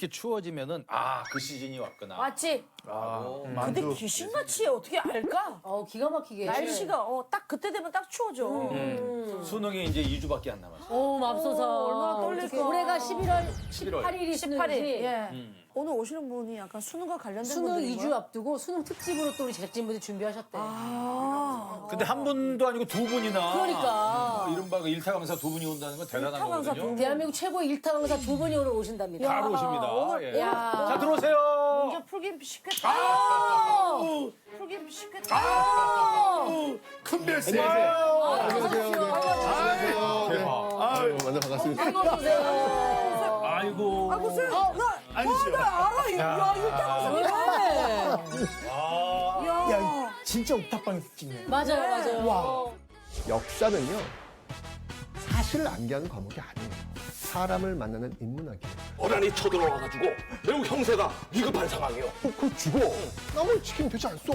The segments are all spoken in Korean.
이렇게 추워지면은 아, 그 시즌이 왔구나. 맞지? 근데 만두. 귀신같이 어떻게 알까? 기가 막히게. 날씨가 딱 그때 되면 딱 추워져. 수능이 이제 2주밖에 안 남았어. 맙소사. 얼마나 떨릴까. 올해가 11월 11월. 18일이 18일. 수능이지. 예. 오늘 오시는 분이 약간 수능과 관련된 수능 분들인 2주 거야? 앞두고 수능 특집으로 또 우리 제작진분들이 준비하셨대. 근데 한 분도 아니고 두 분이나 그러니까. 이른바 그 일타 강사 두 분이 온다는 건 대단한 일타 강사 거거든요. 대한민국 최고의 일타 강사 두 분이 오늘 오신답니다. 바로 오십니다. 예. 야. 자, 들어오세요. 문제 풀기 쉽겠다. 풀기 쉽겠다. 큰 별세. 안녕하세요. 대박. 만나 반갑습니다. 아이고. 아니죠. 나 알아. 야, 일타 강사. 야, 진짜 옥탑방에서 찍네. 맞아요. 와. 역사는요, 사실을 암기하는 과목이 아니에요. 사람을 만나는 인문학이에요. 어란이 쳐들어와가지고 매우 형세가 위급한 상황이요. 그걸 죽어. 나머지 지키면 되지 않소?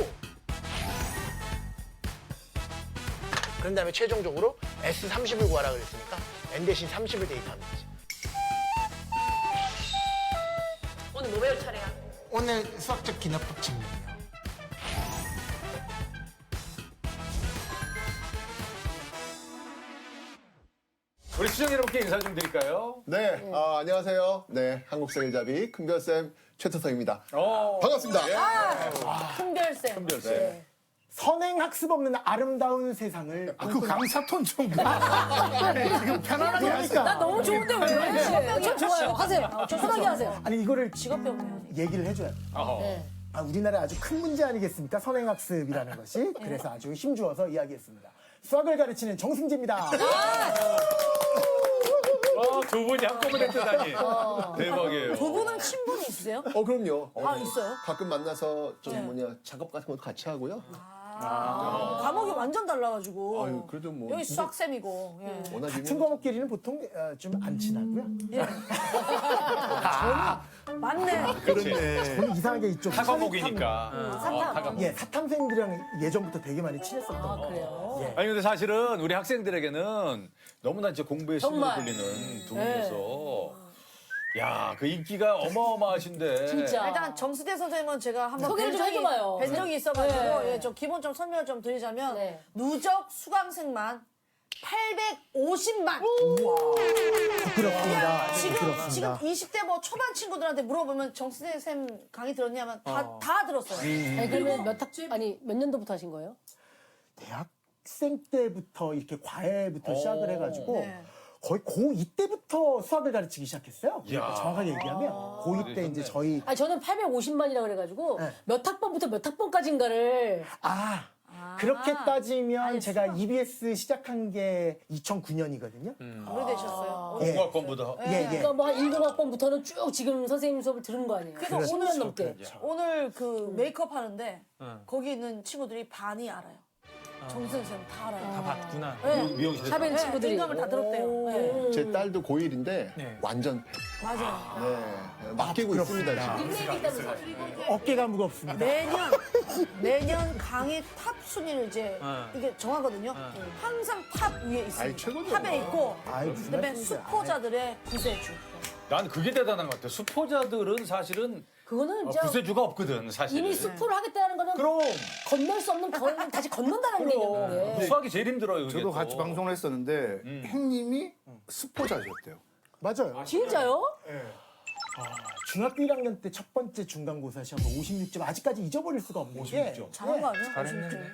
그런 다음에 최종적으로 S30을 구하라 그랬으니까 N 대신 30을 대입하면 되지. 오늘 뭐 배울 차례야? 오늘 수학적 기납법 측면이요. 우리 시청 여러분께 인사 좀 드릴까요? 네, 안녕하세요. 네, 한국생일잡이 큰별쌤 최태성입니다. 반갑습니다. 큰별쌤. 큰별쌤. 선행학습 없는 아름다운 세상을. 그 강사 톤 좀. 지금 편안하게 하시다. 나 너무 좋은데 왜 그래? 저 좋아요. 하세요. 편하게 하세요. 아니, 이거를 직업 배우네. 얘기를 해줘야 돼. 우리나라 아주 큰 문제 아니겠습니까? 선행학습이라는 것이. 그래서 아주 힘주어서 이야기했습니다. 수학을 가르치는 정승재입니다. 두 분이 한꺼번에 뜨다니. 대박이에요. 두 분은 친분이 있으세요? 그럼요. 있어요? 가끔 만나서 좀 작업 같은 것도 같이 하고요. 과목이 완전 달라가지고. 아유, 그래도 뭐. 여기 수학쌤이고. 예. 워낙 같은 유명하죠. 과목끼리는 보통 좀 안 친하고요. 맞네. 저는 이상하게 이쪽 타과목이니까. 타과목. 예, 사탐생들이랑 예전부터 되게 많이 친했었던 것 같아요. 그래요? 예. 아니 근데 사실은 우리 학생들에게는 너무나 이제 공부에 신을 정말. 돌리는 두 분이서 야, 그 인기가 어마어마하신데. 진짜. 일단 정수대 선생님은 제가 한번 소개를 좀 해줘봐요. 뵌 적이 있어가지고 네. 예, 좀 기본 좀 설명을 좀 드리자면 네. 누적 수강생만 850만. 부끄럽습니다. 지금 부끄럽습니다. 20대 뭐 초반 친구들한테 물어보면 정수대 쌤 강의 들었냐면 다 들었어요. 아니, 그러면 몇 년도부터 하신 거예요? 대학생 때부터 이렇게 과외부터 시작을 해가지고 네. 거의 고2 때부터 수학을 가르치기 시작했어요. 이야. 정확하게 얘기하면 고2 때 이제 저희 아니, 저는 850만이라 그래가지고 몇 학번부터 몇 학번까지인가를 그렇게 따지면 제가 EBS 시작한 게 2009년이거든요. 오래되셨어요. 공학번보다. 예. 그러니까 뭐 한 10학번부터는 쭉 지금 선생님 수업을 들은 거 아니에요? 그래서 10년 넘게. 오늘 그 메이크업 하는데 거기 있는 친구들이 반이 알아요. 정선생 다 알아요. 다 봤구나. 미용실에서. 샵에 있는 친구들이. 인감을 다 들었대요. 네. 제 딸도 고1인데 완전 팬. 맞아요. 네, 맡기고 있습니다, 지금. 어깨가 무겁습니다. 매년 강의 탑 순위를 이제 이게 정하거든요. 항상 탑 위에 있습니다. 아이, 최고죠. 탑에 있고 아이, 무슨 그다음에 말씀이세요. 수포자들의 구세주. 난 그게 대단한 것 같아. 수포자들은 사실은 그거는 진짜 구세주가 없거든, 사실. 이미 수포를 하겠다는 거는 그럼. 건널 수 없는 다시 건넌다는 얘기인데. 수학이 제일 힘들어요, 그게 저도 또. 같이 방송을 했었는데 형님이 수포자셨대요. 맞아요. 진짜요? 중학교 1학년 때 첫 번째 중간고사 시험을 56점 아직까지 잊어버릴 수가 없는 게 잘한 거 아니야? 잘했네.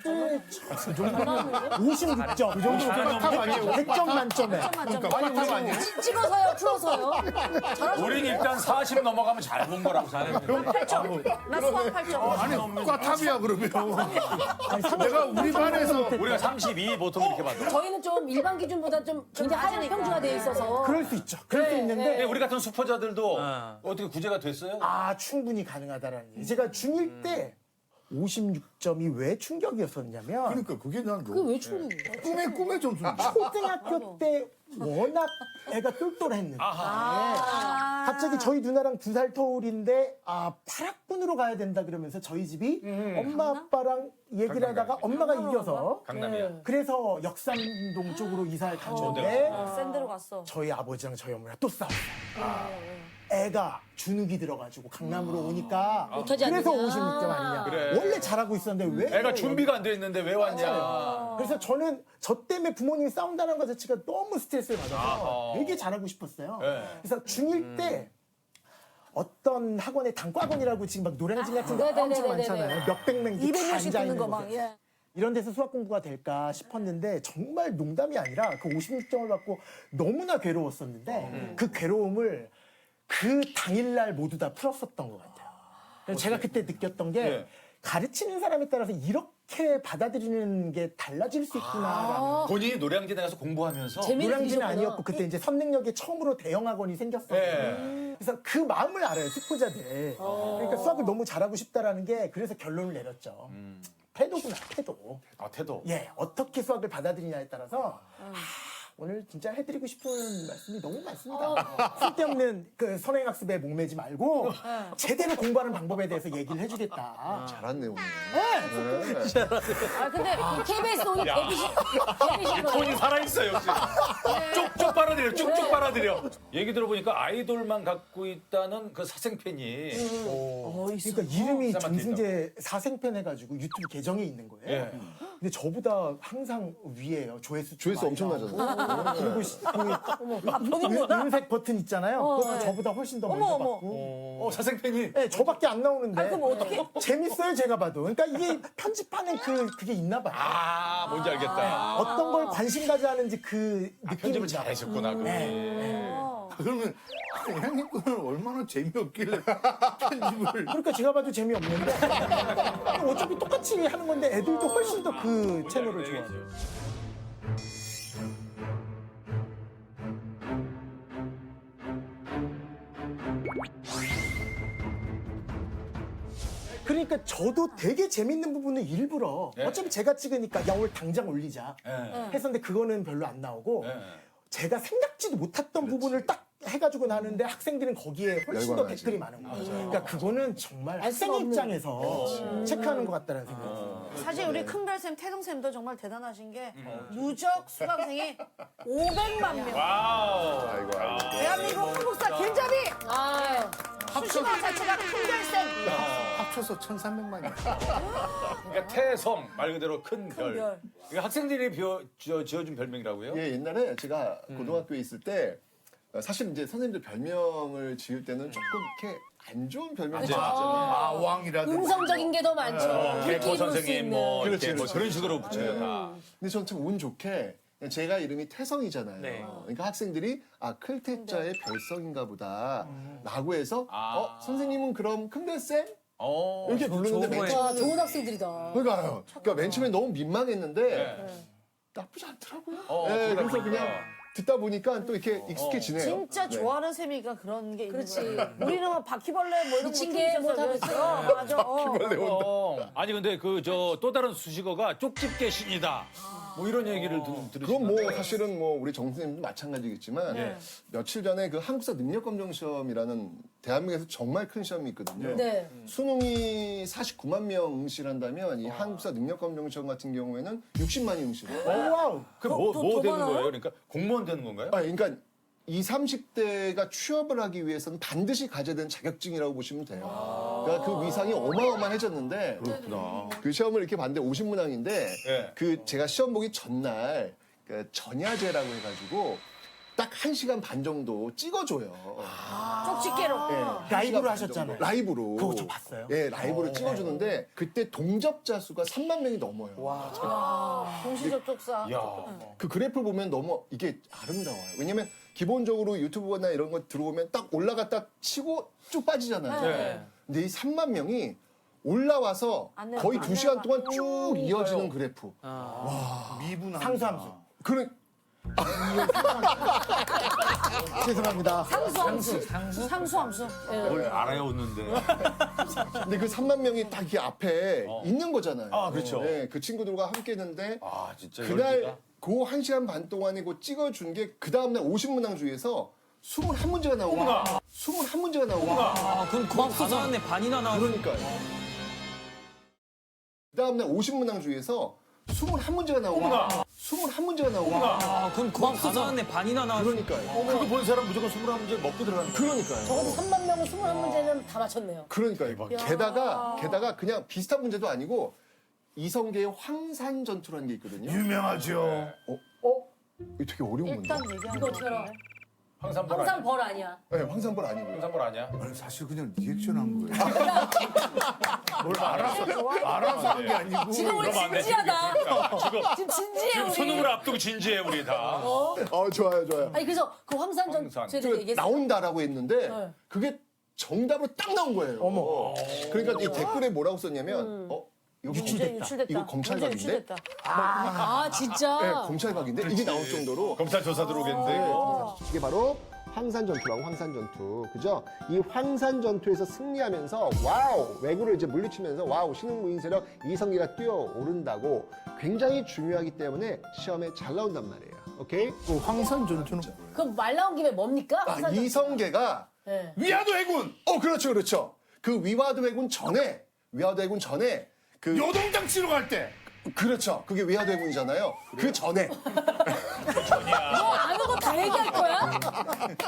56점. 그 정도 탑 아니에요? 100점 만점에. 탑 아니에요? 찍어서요, 풀어서요. 우린 일단 40 넘어가면 잘 본 거라고 생각해. 8점. 나 수학 8점. 아니 과탑이야 그러면. 내가 우리 반에서 우리가 32 보통 이렇게 받아. 저희는 좀 일반 기준보다 좀 굉장히 하향 평준화되어 있어서. 그럴 수 있죠. 그럴 수 있는데 근데 우리 같은 수포자들도 어떻게 구제가 됐어요? 충분히 가능하다라는 얘기. 제가 중1 때 56점이 왜 충격이었었냐면 그러니까 그게 난 그게 왜 충분해요? 꿈의 점수. 초등학교 때 워낙 애가 똘똘했는데 갑자기 저희 누나랑 2살 터울인데 8학군으로 가야 된다 그러면서 저희 집이 엄마 아빠랑 얘기를 하다가 엄마가 이겨서 강남이야. 그래서 역삼동 쪽으로 이사를 갔는데 센 데로 갔어. 저희 아버지랑 저희 어머니랑 또 싸웠어요. 애가 주눅이 들어가지고 강남으로 오니까 못하지 그래서 않느냐. 56점 아니냐. 그래. 원래 잘하고 있었는데 왜 애가 준비가 안 돼 있는데 왜 왔냐. 그래서 저는 저 때문에 부모님이 싸운다는 것 자체가 너무 스트레스를 받아서 아하. 되게 잘하고 싶었어요. 네. 그래서 중1 때 어떤 학원에 단과학원이라고 지금 막 노량진 같은 데 엄청 네네네네네. 많잖아요. 몇백 명 이렇게 다 200명씩 앉아 듣는 있는 거 곳에. 막. 예. 이런 데서 수학 공부가 될까 싶었는데 정말 농담이 아니라 그 56점을 받고 너무나 괴로웠었는데 그 괴로움을 그 당일날 모두 다 풀었었던 것 같아요. 그래서 제가 그때 느꼈던 게 네. 가르치는 사람에 따라서 이렇게 받아들이는 게 달라질 수 있구나라는 본인이 노량진에 가서 공부하면서 재미를 노량진은 느끼셨구나. 아니었고 그때 이제 선릉역에 처음으로 대형 학원이 생겼어요. 네. 그래서 그 마음을 알아요, 수포자들. 그러니까 수학을 너무 잘하고 싶다라는 게 그래서 결론을 내렸죠. 태도구나, 태도. 아, 태도. 예, 어떻게 수학을 받아들이냐에 따라서 오늘 진짜 해드리고 싶은 말씀이 너무 많습니다. 쓸데없는 그 선행학습에 목매지 말고 제대로 공부하는 방법에 대해서 얘기를 해주겠다. 잘하네 오늘. 아 근데 KBS 오늘 데뷔식 톤이 살아있어 역시. 쭉쭉 빨아들여, 쭉쭉 빨아들여. 얘기 들어보니까 아이돌만 갖고 있다는 그 사생팬이. 그러니까 이름이 쌈한테 정승재 사생팬 해가지고 유튜브 계정에 있는 거예요. 예. 근데 저보다 항상 위에요. 조회수 조회수 엄청 나잖아. 그리고 은색 버튼 있잖아요. 그것도 저보다 훨씬 더 먼저 어머. 받고. 사생팬이. 네, 저밖에 안 나오는데. 그럼 어떻게? 재밌어요, 제가 봐도. 그러니까 이게 편집하는 그게 있나 봐요. 아, 뭔지 알겠다. 어떤 걸 관심 가져 하는지 그 느낌이 편집을 있나 봐요. 잘하셨구나, 그분이. 그러면 형님 거는 얼마나 재미없길래 편집을. 그러니까 제가 봐도 재미없는데 어차피 똑같이 하는 건데 애들도 훨씬 더 그 채널을 좋아해요. 그러니까 저도 되게 재밌는 부분은 일부러 네. 어차피 제가 찍으니까 야 오늘 당장 올리자 예. 했었는데 그거는 별로 안 나오고 예. 제가 생각지도 못했던 부분을 딱 해가지고 나는데 학생들은 거기에 훨씬 더 열광하지. 댓글이 많은 거예요. 그러니까 그거는 정말 알 수가 학생 없는. 입장에서 체크하는 것 같다는 생각이 들어요. 사실 우리 큰별쌤, 태동쌤도 정말 대단하신 게 누적 수강생이 500만 명. 와우. 아이고 아이고. 대한민국 한국사 길잡이 아, 수식어 자체가 큰별쌤. 합쳐서 1,300만이야. 그러니까 태성 말 그대로 큰 별. 별. 이거 학생들이 지어준 별명이라고요? 예, 옛날에 제가 고등학교에 있을 때 사실 이제 선생님들 별명을 지을 때는 조금 이렇게 안 좋은 별명을 지었잖아요. 마왕이라든지. 음성적인 게 더 많죠. 개코 그렇게 입을 수 선생님 있는. 뭐 그렇지, 이렇게 뭐 그렇지. 그런 식으로 붙여요 다. 근데 저는 참 운 좋게 제가 이름이 태성이잖아요. 그러니까 학생들이 아 클태자의 별성인가 보다 라고 해서 선생님은 그럼 큰별쌤? 이렇게 부르는데 맨 처음에 아, 좋은 학생들이다. 그러니까 맨 처음에 너무 민망했는데 나쁘지 않더라고요. 네, 그래서 그냥 듣다 보니까 또 이렇게 익숙해지네요. 진짜 네. 좋아하는 셈이니까 그런 게 있는 그렇지. 거야. 우리는 뭐 바퀴벌레 뭐 이런 거 미친 게 뭐 다 있었어요. 맞아. 아니 근데 그 저 또 다른 수식어가 쪽집게 신이다. 뭐 이런 얘기를 들으시면 그건 뭐 사실은 뭐 우리 정 선생님도 마찬가지겠지만 예. 며칠 전에 그 한국사 능력검정 시험이라는 대한민국에서 정말 큰 시험이 있거든요. 네. 수능이 49만 명 응시한다면 이 한국사 능력검정 시험 같은 경우에는 60만이 응시를. 와우. 그뭐 더 되는 많아요? 거예요? 그러니까 공무원 되는 건가요? 그러니까 20, 30대가 취업을 하기 위해서는 반드시 가져야 되는 자격증이라고 보시면 돼요. 그러니까 그 위상이 어마어마해졌는데 그렇구나. 그 시험을 이렇게 봤는데 50문항인데 예. 그 제가 시험 보기 전날 그 전야제라고 해가지고 딱 1시간 반 정도 찍어줘요. 쪽집게로. 라이브로 하셨잖아요. 라이브로. 그거 저 봤어요. 예, 라이브로 찍어주는데 그때 동접자 수가 3만 명이 넘어요. 동시접촉사. 야. 그 그래프를 보면 너무 이게 아름다워요. 왜냐면 기본적으로 유튜브나 이런 거 들어오면 딱 올라갔다 치고 쭉 빠지잖아요. 네. 근데 이 3만 명이 올라와서 안 내려가, 거의 안 2시간 동안 내려가. 쭉 이어지는 그래프. 미분 상수함수. 그런 죄송합니다. 상수함수. 뭘 알아야 웃는데. 근데 그 3만 명이 딱 이렇게 앞에 있는 거잖아요. 아, 그렇죠. 네, 그 친구들과 함께 했는데 아 진짜 그날 열기가. 그 1시간 반 동안에 그 찍어준 게 그 다음날 50문항 중에서 21문제가 나오고 21문제가 나오고 아, 그럼 다 나왔네. 반이나 나왔네. 그러니까요. 그 다음날 50문항 중에서 21문제가 나오고 21문제가 나오고. 아, 그럼 고맙소사는데 반이나 나왔어. 그러니까요. 그거 본 사람 무조건 21문제 먹고 들어가는 거야. 그러니까요. 적어도 3만 명은 21문제는 다 맞췄네요. 그러니까요. 게다가 그냥 비슷한 문제도 아니고 이성계의 황산전투라는 게 있거든요. 유명하죠. 이거 되게 어려운 건데. 일단 얘기하는 이거 어떻게 알아? 황산벌 항상 아니야? 벌 아니야. 네, 황산벌 아니고. 황산벌 아니야? 아니, 사실 그냥 리액션 한 거예요. 뭘 알아서 한 게 아니고. 지금 우리 그러면 안 돼, 진지하다. 지금 지금 진지해 지금 우리. 손흥을 앞두고 진지해 우리 다. 좋아요. 아니 그래서 그 황산전투에 황산. 대해서 얘기했어. 나온다라고 했는데 네. 그게 정답으로 딱 나온 거예요. 어머. 그러니까 이 댓글에 뭐라고 썼냐면 이거 유출됐다. 이거 검찰각인데? 유출됐다. 아 진짜. 네, 검찰각인데 이게 나올 정도로 검찰 조사 들어오겠는데 이거. 이게 바로 황산전투라고 황산전투. 그죠? 이 황산전투에서 승리하면서 와우! 왜구를 이제 물리치면서 와우! 신흥무인 세력 이성계가 뛰어오른다고 굉장히 중요하기 때문에 시험에 잘 나온단 말이에요. 오케이? 그 황산 전투는 그럼 말 나온 김에 뭡니까? 황산전투. 이성계가 네. 위화도 해군 그렇죠. 그 위화도 해군 전에 그 요동장 치러 갈 때. 그렇죠. 그게 위화도 해군이잖아요. 그 전에 너 아는 거 다 얘기할 거야?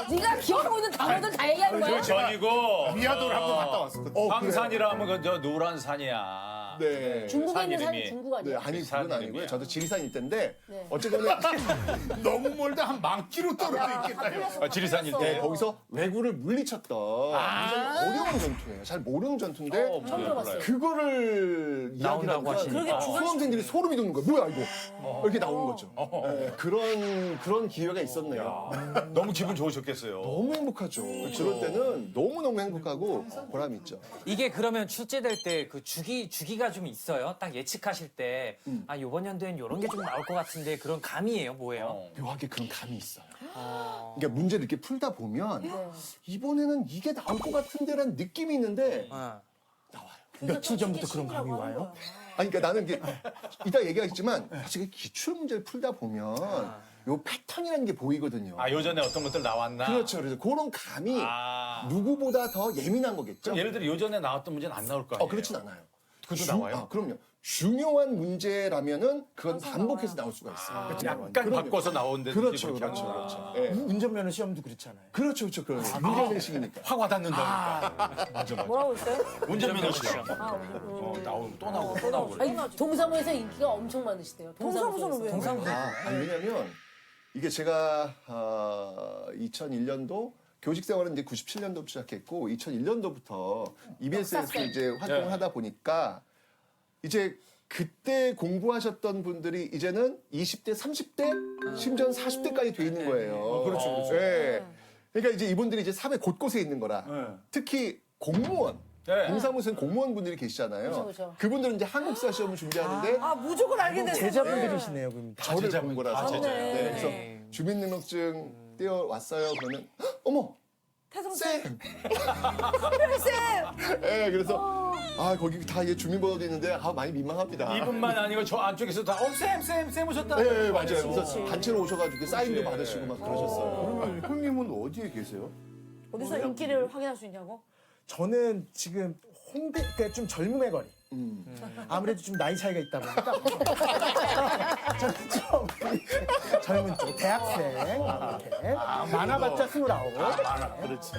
네가 기억하고 있는 단어들 다 얘기할 거야? 그 전이고 위화도를 한번 갔다 왔었거든. 황산이라면 그저 노란 산이야. 네. 중국에 있는 산 산이 이름이. 중국 아니야? 아니 산 그건 아니고요. 이름이야. 저도 지리산일 텐데 네. 어쨌거나 너무 멀다 한 만 킬로 떨어져 있겠다요. 아, 지리산일 때. 네, 거기서 왜구를 물리쳤던 굉장히 어려운 전투예요. 잘 모르는 전투인데 처음 들어봤어요. 그거를 나온다고 이야기하니까 수험생들이 소름이 돋는 거예요. 뭐야 이거? 이렇게 나오는 거죠. 네, 그런 기회가 있었네요. 너무 기분 좋으셨겠어요. 너무 행복하죠. 그럴 때는 너무너무 행복하고 보람이 있죠. 이게 그러면 출제될 때 그 주기가 좀 있어요? 딱 예측하실 때, 아, 요번 연도엔 요런 게 좀 나올 것 같은데 그런 감이에요? 뭐예요? 묘하게 그런 감이 있어요. 그러니까 문제를 이렇게 풀다 보면 이번에는 이게 나올 것 같은데라는 느낌이 있는데 어. 며칠 전부터 그런 감이 와요? 아니, 그러니까 나는 이게 이따 얘기하겠지만 사실 그 기출 문제를 풀다 보면 요 패턴이라는 게 보이거든요. 아, 요전에 어떤 것들 나왔나? 그렇죠. 그래서 그런 감이 아. 누구보다 더 예민한 거겠죠. 그럼 예를 들어 요전에 나왔던 문제는 안 나올 거 아니에요? 그렇진 않아요. 그것도 나와요? 그럼요. 중요한 문제라면은 그건 반복해서 나올 수가 있어요. 약간 그럼요. 바꿔서 나온다든지 그렇죠, 그렇게 하는 그렇죠, 거야. 그렇죠. 예. 운전면허 시험도 그렇잖아요. 그렇죠. 문제 내식이니까. 확 와닿는다니까. 맞아. 뭐라고 했어요? 운전면허 시험. 나오고 또 나오고 또 나오고. 그래. 아니, 동사무에서 인기가 엄청 많으시대요. 동사무소는 왜요? 아니, 왜냐면 이게 제가 2001년도 교직 생활은 이제 97년도부터 시작했고 2001년도부터 EBS에서 이제 활동을 하다 보니까 이제 그때 공부하셨던 분들이 이제는 20대, 30대, 심지어는 40대까지 돼 있는 거예요. 그렇죠. 네. 그러니까 이제 이분들이 이제 사회 곳곳에 있는 거라. 특히 공무원. 네. 공사무소에 공무원분들이 계시잖아요. 그렇죠. 그분들은 이제 한국사 시험을 준비하는데 무조건 알겠네. 제자분들이시네요, 그럼. 저를 제자분, 본 거라서. 다 제자. 네, 그래서 주민등록증 떼어왔어요. 그러면 어머 태성쌤. 쌤! 네, 그래서 거기 다 주민번호도 있는데 많이 민망합니다. 이분만 아니고 저 안쪽에서 다 쌤 오셨다. 네, 맞아요. 그래서 단체로 오셔가지고 사인도 그렇지. 받으시고 막 그러셨어요. 그러면 형님은 어디에 계세요? 어디서 인기를 확인할 수 있냐고? 저는 지금 그러니까 좀 젊음의 거리. 아무래도 좀 나이 차이가 있다 보니까 저는 좀 젊은 쪽 대학생 이렇게 많아봤자 29. 그렇지.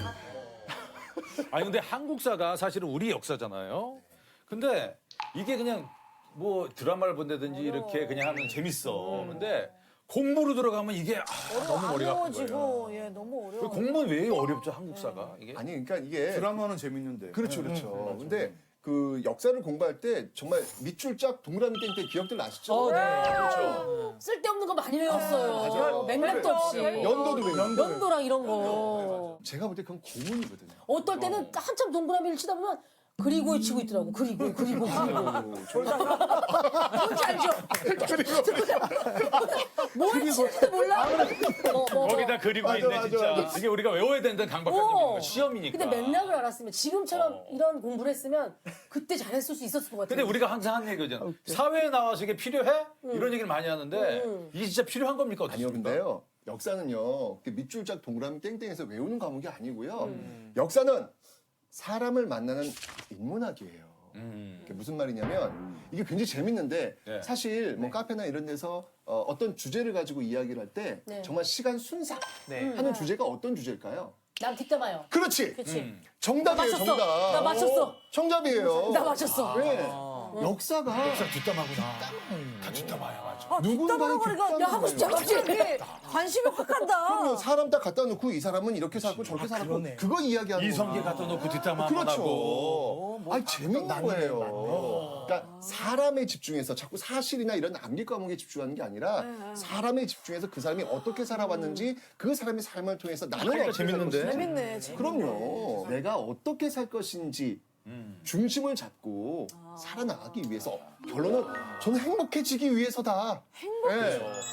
아니 근데 한국사가 사실은 우리 역사잖아요. 근데 이게 그냥 뭐 드라마를 본다든지 이렇게 그냥 하면 재밌어. 근데 공부로 들어가면 이게 너무 머리가 아픈 거예요. 어려워지고 너무 어려워. 공부는 왜 어렵죠 한국사가 이게? 아니, 그러니까 이게. 드라마는 재밌는데. 그렇죠. 근데 그 역사를 공부할 때 정말 밑줄 짝 동그라미 땡땡 기억들 나시죠? 그렇죠. 쓸데없는 거 많이 외웠어요. 맞아요. 맥락도 없이. 연도도 외우고. 연도랑 이런 거. 제가 볼 때 그건 고문이거든요. 어떨 때는 한참 동그라미를 치다 보면 그리고 치고 있더라고. 그리고. 뭔지 알죠? 뭘 치는지 몰라. 거기다 그리고 있네 맞아, 진짜. 맞아. 이게 우리가 외워야 된다는 강박관념인 거야. 시험이니까. 근데 맥락을 알았으면 지금처럼 이런 공부를 했으면 그때 잘했을 수 있었을 것 같아요. 근데 우리가 항상 하는 얘기잖아. 사회에 나와서 이게 필요해? 이런 얘기를 많이 하는데 이게 진짜 필요한 겁니까? 아니요, 어떻습니까? 근데요. 역사는요. 밑줄 짝 동그라미 땡땡에서 외우는 과목이 아니고요. 역사는 사람을 만나는 인문학이에요. 이게 무슨 말이냐면 이게 굉장히 재밌는데 네. 사실 뭐 카페나 이런 데서 어떤 주제를 가지고 이야기를 할 때 네. 정말 시간 순삭 네. 하는 주제가 어떤 주제일까요? 난 뒷담화요. 그렇지. 그치. 정답이에요, 나 맞췄어. 정답. 나 맞췄어. 정답이에요. 나 맞췄어. 네. 역사가 뒷담화구나. 다 뒷담화야, 맞아. 아, 누군가의 뒷담화거리가 야, 하고 싶지 갑자기 관심이 확 간다. 그럼요. 사람 딱 갖다 놓고 이 사람은 이렇게 살고 저렇게 살았고 그러네. 그거 이야기하는 이성계 거야. 갖다 놓고 뒷담화 한번 그렇죠. 하고. 아니 재밌는 거예요. 그러니까 사람에 집중해서 자꾸 사실이나 이런 암기 과목에 집중하는 게 아니라 사람에 집중해서 그 사람이 어떻게 살아왔는지 그 사람의 삶을 통해서 나는 어떻게 재밌는데? 살 것인지. 재밌네. 재밌네. 그럼요. 내가 어떻게 살 것인지 중심을 잡고 살아나가기 위해서 결론은 저는 행복해지기 위해서다.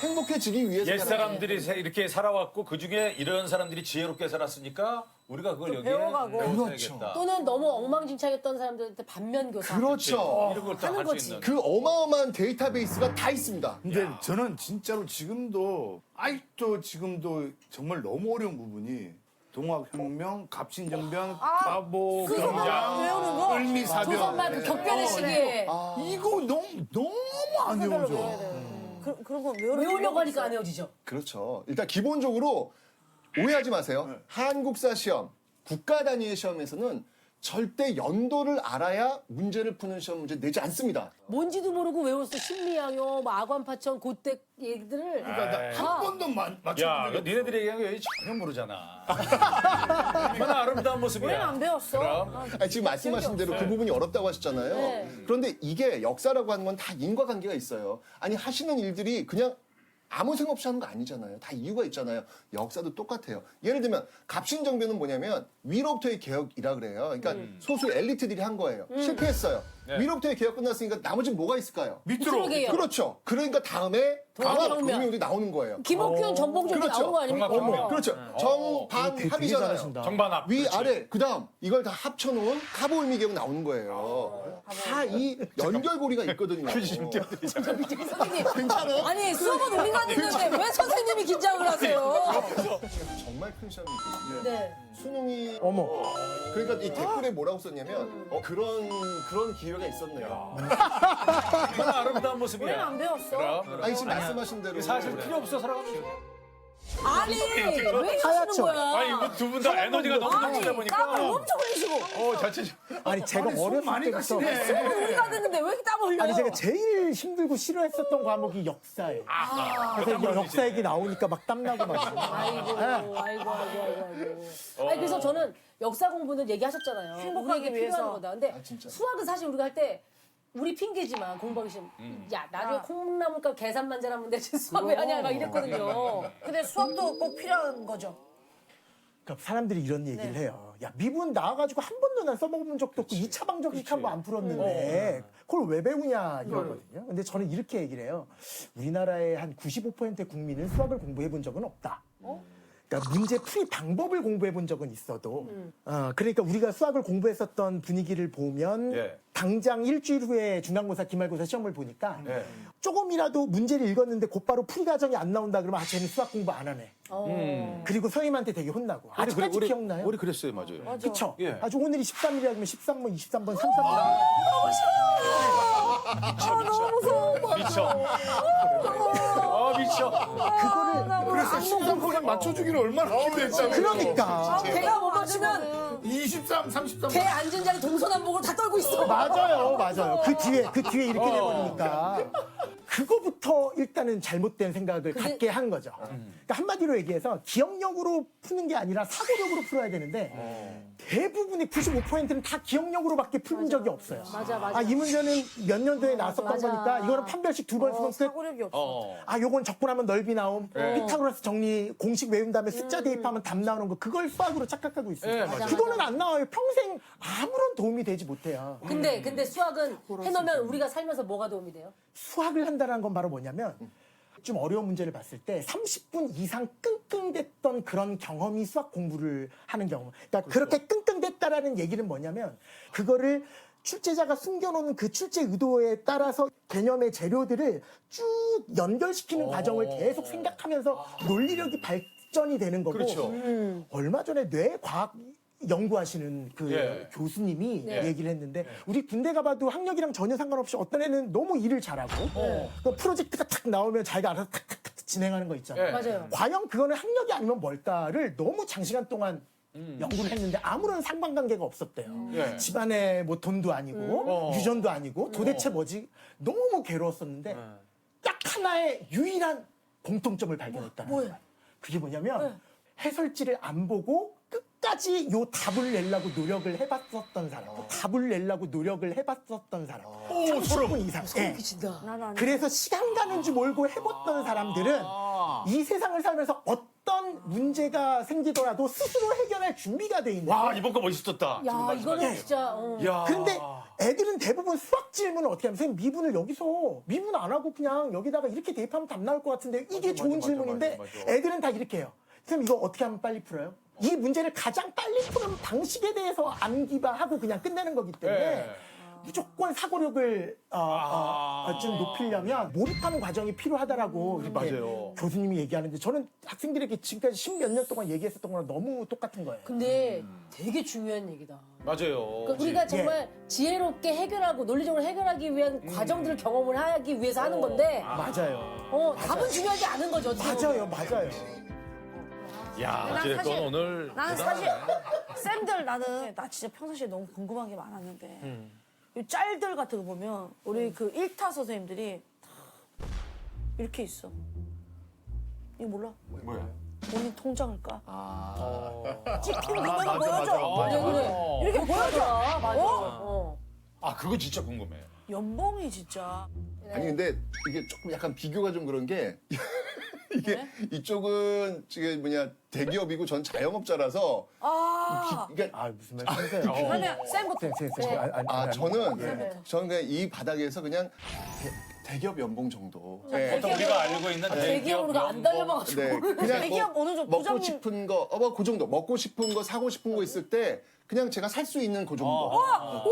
행복해지기 위해서. 옛 사람들이 이렇게 살아왔고 그 중에 이런 사람들이 지혜롭게 살았으니까 우리가 그걸 여기에 배워가고. 배워야겠다. 또는 너무 엉망진창했던 사람들한테 반면교사. 그렇죠. 이런 걸 다 하는 할 수 거지. 있는. 그 어마어마한 데이터베이스가 다 있습니다. 근데 저는 진짜로 지금도 아직도 지금도 정말 너무 어려운 부분이 동학혁명, 갑신정변, 가보, 외우는 경장, 거? 을미사변 조선말 그 격변의 시기에 이거 너무 안 외워져. 그런 건 외우는 외우려고 하니까 안 외워지죠. 그렇죠. 일단 기본적으로 오해하지 마세요. 한국사 시험, 국가 단위의 시험에서는 절대 연도를 알아야 문제를 푸는 시험 문제 내지 않습니다. 뭔지도 모르고 외웠어. 신미양요, 뭐 아관파천, 고대 얘기들을. 한 번도 야, 맞춰본 그 적이 니네들이 얘기한 게 전혀 모르잖아. 얼마나 아름다운 모습이야. 우리는 안 배웠어. 그럼. 아니, 지금 말씀하신 대로 그 부분이 어렵다고 하셨잖아요. 네. 그런데 이게 역사라고 하는 건 다 인과관계가 있어요. 아니 하시는 일들이 그냥 아무 생각 없이 하는 거 아니잖아요. 다 이유가 있잖아요. 역사도 똑같아요. 예를 들면 갑신정변은 뭐냐면 위로부터의 개혁이라 그래요. 그러니까 소수 엘리트들이 한 거예요. 실패했어요. 네. 위로부터의 개혁 끝났으니까 나머지는 뭐가 있을까요? 밑으로 밑으로 그렇죠. 그러니까 다음에 동학혁명. 동학혁명이 나오는 거예요. 김옥균, 전봉준 그렇죠. 나온 거 아닙니까? 동학혁명. 그렇죠. 정반 되게 합이잖아요. 잘하신다. 정반합. 위 그렇지. 아래 그다음 이걸 다 합쳐놓은 카보울미계가 나오는 거예요. 다 이 연결고리가 있거든요. 선생님. 괜찮아? 아니, 수업은 우리가 듣는데 왜 선생님이 긴장을 하세요? 정말 큰 시험이 있거든요. 네. 수능이 어머. 그러니까 이 댓글에 뭐라고 썼냐면 그런 기회가 있었네요. 얼마나 아름다운 모습이야. 우리는 안 배웠어. 그럼. 아니 지금 말씀하신 대로 사실 필요 없어 살아가는 거. 아니, 왜 이러시는 하얗죠? 거야? 아니 이거 두 분 다 에너지가 너무 아니, 넘치다 땀을 보니까. 엄청 흘리시고. 자체. 아니 제가 어렸을 많이 때부터 가시네. 수업은 우리가 듣는데 왜 이렇게 땀을 흘려요? 아니 제가 제일 힘들고 싫어했었던 과목이 역사예요. 그래서 이제 역사 얘기 나오니까 막 땀나고 막. 아이고. 아니, 그래서 저는 역사 공부는 얘기하셨잖아요. 행복하기 우리에게 위해서. 필요한 거다. 근데 진짜. 수학은 사실 우리가 할 때 우리 핑계지만 공부하기 싫으면 야, 나중에 콩나물값 계산만 잘하면 되지 수학 왜 하냐 막 이랬거든요. 근데 수학도 꼭 필요한 거죠. 그러니까 사람들이 이런 얘기를 해요. 야 미분 나와가지고 한 번도 난 써먹은 적도 없고 2차 방정식 한 번 안 풀었는데 그걸 왜 배우냐 이러거든요. 근데 저는 이렇게 얘기를 해요. 우리나라의 한 95%의 국민은 수학을 공부해 본 적은 없다. 그러니까 문제 풀이 방법을 공부해 본 적은 있어도 그러니까 우리가 수학을 공부했었던 분위기를 보면 예. 당장 일주일 후에 중간고사 기말고사 시험을 보니까 예. 조금이라도 문제를 읽었는데 곧바로 풀이 과정이 안 나온다 그러면 아 쟤는 수학 공부 안 하네. 그리고 선생님한테 되게 혼나고. 아직까지 기억나요? 우리 그랬어요, 맞아요. 그쵸? 예. 아주 오늘이 13일이라 그러면 13번, 23번, 33번. 너무 무서워. 미쳐. 미쳐. 그거를 그래서 13번을 맞춰주기를 얼마나 기대했잖아요. 그러니까 걔가 못 맞추면 23, 33. 걔 앉은 자리 동서남북으로 다 떨고 있어. 맞아요. 그 뒤에 이렇게 돼버리니까 그거부터 일단은 잘못된 생각을 갖게 한 거죠. 그러니까 한마디로 얘기해서 기억력으로 푸는 게 아니라 사고력으로 풀어야 되는데 대부분의 95%는 다 기억력으로밖에 풀은 적이 없어요. 맞아. 이 문제는 몇 년도에 나왔었던 맞아. 거니까 이거는 판별식 2번 쓰면 끝. 사고력이 없어. 요건 적분하면 넓이 나옴. 피타고라스 정리 공식 외운 다음에 숫자 대입하면 답 나오는 거 그걸 수학으로 착각하고 있어요. 네, 맞아요. 그거는 안 나와요. 평생 아무런 도움이 되지 못해요. 근데 수학은 해놓으면 우리가 살면서 뭐가 도움이 돼요? 수학을 한다는 건 바로 뭐냐면 좀 어려운 문제를 봤을 때 30분 이상 끙끙댔던 그런 경험이 수학 공부를 하는 경험. 그러니까 그렇게 끙끙댔다라는 얘기는 뭐냐면 그거를 출제자가 숨겨놓은 그 출제 의도에 따라서 개념의 재료들을 쭉 연결시키는 과정을 계속 생각하면서 논리력이 발전이 되는 거고 그렇죠. 얼마 전에 뇌과학 연구하시는 그 예. 교수님이 네. 얘기를 했는데 우리 군대 가봐도 학력이랑 전혀 상관없이 어떤 애는 너무 일을 잘하고 그 프로젝트가 탁 나오면 자기가 알아서 탁탁탁 진행하는 거 있잖아요. 예. 맞아요. 과연 그거는 학력이 아니면 뭘까를 너무 장시간 동안 연구를 했는데 아무런 상관관계가 없었대요. 예. 집안에 뭐 돈도 아니고 유전도 아니고 도대체 뭐지? 너무 괴로웠었는데 딱 하나의 유일한 공통점을 발견했다는 거예요. 그게 뭐냐면 해설지를 안 보고 끝까지 요 답을 내려고 노력을 해봤었던 사람. 답을 내려고 노력을 해봤었던 사람. 30분 이상. 예. 미친다. 그래서 시간 가는 줄 모르고 해봤던 사람들은 이 세상을 살면서 어떤 문제가 생기더라도 스스로 해결할 준비가 돼 있는. 와 이번 거 멋있었다. 지금 야, 말씀하신 이거는 거. 진짜. 야. 근데 애들은 대부분 수학 질문을 어떻게 하면 선생님 미분을 여기서 미분 안 하고 그냥 여기다가 이렇게 대입하면 답 나올 것 같은데 이게 좋은 질문인데 맞아. 애들은 다 이렇게 해요. 선생님 이거 어떻게 하면 빨리 풀어요? 이 문제를 가장 빨리 푸는 방식에 대해서 암기하고 그냥 끝내는 거기 때문에 예. 무조건 사고력을 좀 높이려면 몰입하는 과정이 필요하다라고 이렇게 맞아요. 교수님이 얘기하는데 저는 학생들에게 지금까지 10몇 년 동안 얘기했었던 거랑 너무 똑같은 거예요. 근데 되게 중요한 얘기다. 맞아요. 그러니까 우리가 정말 지혜롭게 해결하고 논리적으로 해결하기 위한 과정들을 경험을 하기 위해서 하는 건데 맞아요. 답은 중요하지 않은 거죠. 어떻게 보면. 맞아요. 야 난 어쨌든 사실- 오늘 나는 대단하네. 사실 쌤들 나는 나 진짜 평상시에 너무 궁금한 게 많았는데 이 짤들 같은 거 보면 우리 그 1타 선생님들이 다 이렇게 있어. 이거 몰라? 뭐야? 본인 통장을 까. 아. 찍힌 금액을 보여줘. 그래. 이렇게 보여줘. 맞아. 어? 아 그거 진짜 궁금해. 연봉이 진짜. 아니 근데 이게 조금 약간 비교가 좀 그런 게 이게 이쪽은 지금 뭐냐 대기업이고 전 자영업자라서 그러니까 아 무슨 말씀이세요? 그러면 쌤부터. 저는 그냥 이 바닥에서 그냥 대기업 연봉 정도. 네. 보통 우리가 알고 있는 대기업으로 안 달려봐가지고. 네, 그냥 대기업 어느 정도 먹고 부장님- 싶은 거, 그 정도. 먹고 싶은 거, 사고 싶은 거 있을 때 그냥 제가 살 수 있는 그 정도.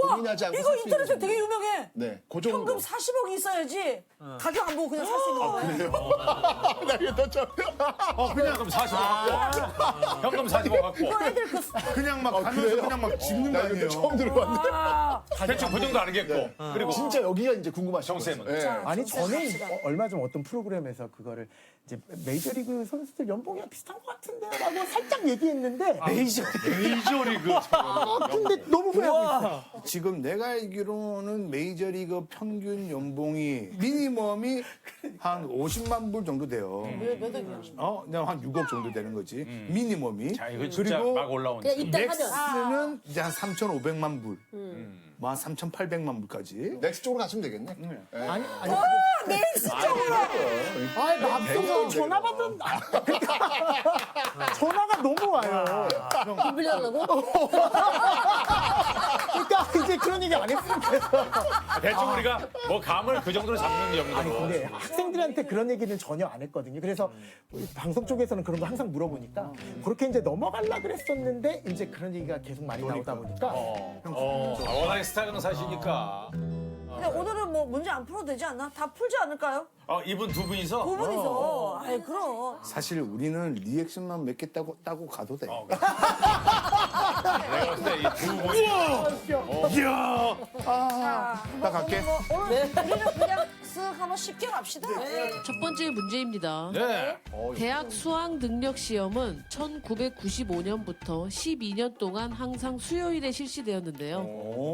고민하지 않고 이거 살 수 있는 인터넷에 정도. 되게 유명해. 네, 그 정도. 현금 40억이 있어야지 가격 안 보고 그냥 살 수 있는 거야. 나 이거 또 좀. 그냥 그럼 40억 갖고 현금 40억 갖고 이거 애들 그 그냥 막 가면서 그냥 막 집는 거 나 이거 아니에요. 처음 들어봤는데. 대충 그 정도 알겠고 그리고 진짜 여기가 이제 궁금하시죠? 정쌤은? 네. 아니 진짜 저는 갑시다. 얼마 전 어떤 프로그램에서 그거를 이제 메이저리그 선수들 연봉이랑 비슷한 것 같은데라고 살짝 얘기했는데 메이저리그 근데 너무 후회하고 있어요. 지금 내가 알기로는 메이저리그 평균 연봉이 미니멈이 한 50만 불 정도 돼요. 몇 억이야? 그냥 한 6억 정도 되는 거지. 미니멈이. 자 이거 진짜 그리고 막 올라오니까 그냥 입당하면. 넥스는 이제 한 3,500만 불. 뭐 한 3,800만 불까지. 넥스 쪽으로 가시면 되겠네. 아니 넥스 쪽으로. 아니 맘속으로 전화 받은 전화가 너무 와요. 돈 빌려달라고? 그러니까 이제 그런 얘기 안 했으면 좋겠어. 대충 우리가 뭐 감을 그 정도로 잡는 정도로 아니 근데 학생들한테 그런 얘기는 전혀 안 했거든요. 그래서 우리 방송 쪽에서는 그런 거 항상 물어보니까 그렇게 이제 넘어가려 그랬었는데 이제 그런 얘기가 계속 많이 나오다 보니까 워낙에 스타일은 사시니까 근데 오늘은 뭐 문제 안 풀어도 되지 않나? 다 풀지 않을까요? 이분 두 분이서 두 분이서. 아이 그럼. 사실 우리는 리액션만 몇 개 따고 가도 돼. 내가 봤을 때 이 두 분이 나 갈게. 오늘 우리는 그냥 쓱 한번 쉽게 갑시다. 첫 번째 문제입니다. 네. 대학 수학 능력 시험은 1995년부터 12년 동안 항상 수요일에 실시되었는데요.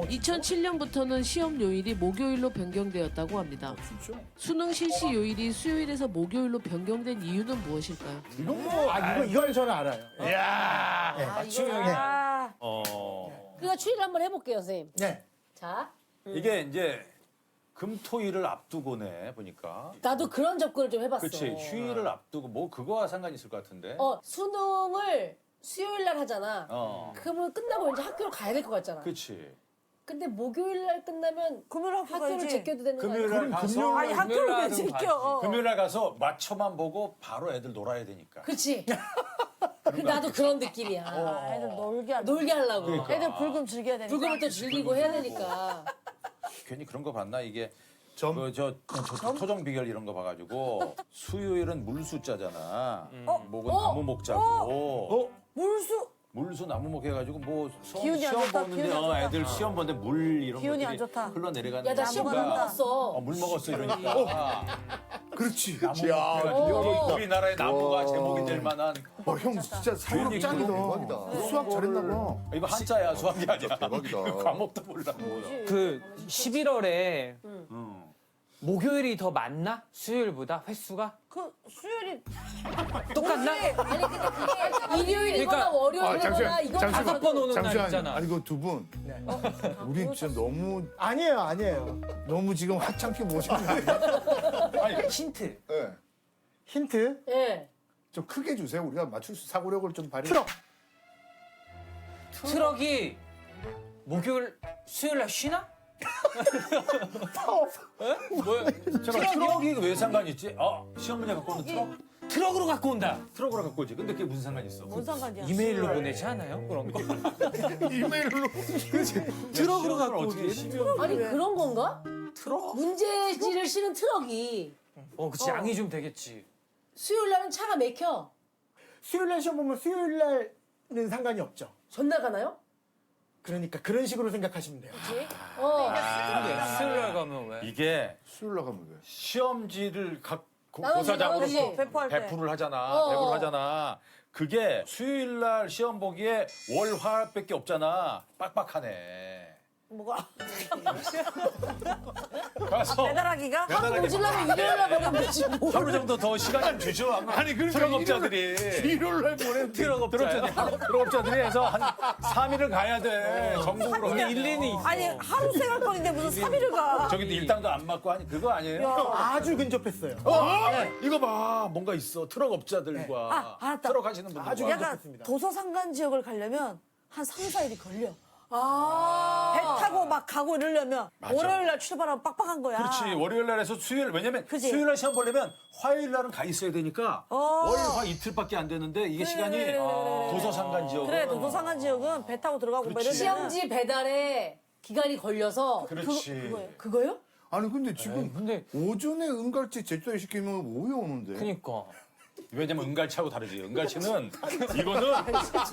2007년부터는 시험 요일이 목요일로 변경되었다고 합니다. 수능 실시 요일이 수요일에서 목요일로 변경된 이유는 무엇일까요? 이걸 저는 알아요. 아, 그러니까 추리를 한번 해볼게요, 선생님. 네. 자, 이게 이제 금토일을 앞두고네 보니까 나도 그런 접근을 좀 해봤어. 그치 휴일을 앞두고 뭐 그거와 상관이 있을 것 같은데 수능을 수요일 날 하잖아. 그러면 끝나고 이제 학교를 가야 될 것 같잖아. 그치 근데 목요일 날 끝나면 금요일 학교 학교를 가야지. 제껴도 되는 거 금요일 아니야? 날 가서 아니 학교를 왜 지켜? 금요일 날 가서 맞춰만 보고 바로 애들 놀아야 되니까 그치? 나도 그런 느낌이야. 애들 놀게 하려. 놀게 하려고. 애들 불금 즐겨야 되니까. 불금을 또 즐기고 해야 되니까. 괜히 그런 거 봤나 이게 점? 저 토종 비결 이런 거 봐가지고 수요일은 물 숫자잖아. 목은 나무 목자고 물수. 물수 나무 먹게 해가지고 뭐 기운이 안 시험 좋다, 보는데 기운이 안 좋다. 애들 시험 보는데 물 이런 기운이 안 것들이 좋다. 흘러내려가는 야, 나 시험 못 나무가 먹었어. 물 먹었어 이러니까 그렇지. 우리나라의 나무가 제목이 될 만한 형 진짜 사육 괜히 짱이다. 대박이다. 수학 잘했나 봐. 이거 한자야 수학이 아니야. 대박이다. 과목도 몰라. 그 11월에 목요일이 더 많나? 수요일보다 횟수가? 그 수요일이 똑같나? 아니 근데 그게 일요일이거나 그러니까- 월요일이거나 이거 다섯 번 오는 날 잠시만요. 있잖아. 아니 그 두 분. 우리 진짜 아니에요. 너무 지금 하찮게 모시는 거 아니야? 힌트. 네. 힌트. 예. 좀 크게 주세요. 우리가 맞출 수 사고력을 좀 발휘. 트럭. 트럭이 목요일, 수요일 날 쉬나? 뭐야? 잠깐 트럭이 왜 상관이 있지? 시험 문제 갖고 오는 트럭? 트럭으로 갖고 온다. 트럭으로 갖고 오지. 근데 그게 무슨 상관이 있어? 뭔 상관이야? 이메일로 보내지 않아요? 그런 거. 이메일로. 트럭으로 갖고 어떻게 오지. 아니 그런 건가? 트럭? 문제지를 실은 트럭이 그치. 양이 좀 되겠지. 수요일 날은 차가 막혀. 수요일 날 시험 보면 수요일 날은 상관이 없죠. 전날 가나요? 그러니까 그런 식으로 생각하시면 돼요. 수요일 날 가면 왜? 이게 수요일 나가면 왜? 시험지를 각 나머지, 고사장으로 나머지. 배포할 때. 배포를 하잖아. 어. 배포를 하잖아. 그게 수요일 날 시험 보기에 월, 화밖에 없잖아. 빡빡하네. 뭐가? 가서 배달하기가? 배달하기 모질라면 일요일 날 보내면 되지 뭐. 하루 정도 더 시간 주죠. 아니 트럭업자들이 일요일 날 보내. 트럭업자들이 해서 한 3일을 가야 돼. 전국으로. 근데 일리는 있어. 아니 하루 생활권인데 무슨 3일을 가? 저기도 일당도 안 맞고 하니 그거 아니에요? 아주 근접했어요. 이거 봐 뭔가 있어 트럭업자들과 알았다. 트럭 하시는 분들과 아주 약간 괜찮겠습니다. 도서상관 지역을 가려면 한 3, 4일이 걸려. 아. 배 타고 막 가고 이러려면 월요일 날 출발하면 빡빡한 거야. 그렇지 월요일 날에서 수요일 왜냐면 그치? 수요일 날 시험 보려면 화요일 날은 가 있어야 되니까 월요일 화 이틀밖에 안 되는데 이게 시간이 그래. 도서상관 지역은 그래 도서상관 지역은 배 타고 들어가고 뭐 이러면 시험지 배달에 기간이 걸려서 그렇지 그거요? 아니 근데 지금 근데 오전에 은갈치 제주도에 시키면 오후에 오는데. 그니까. 왜냐면 은갈치하고 다르지 은갈치는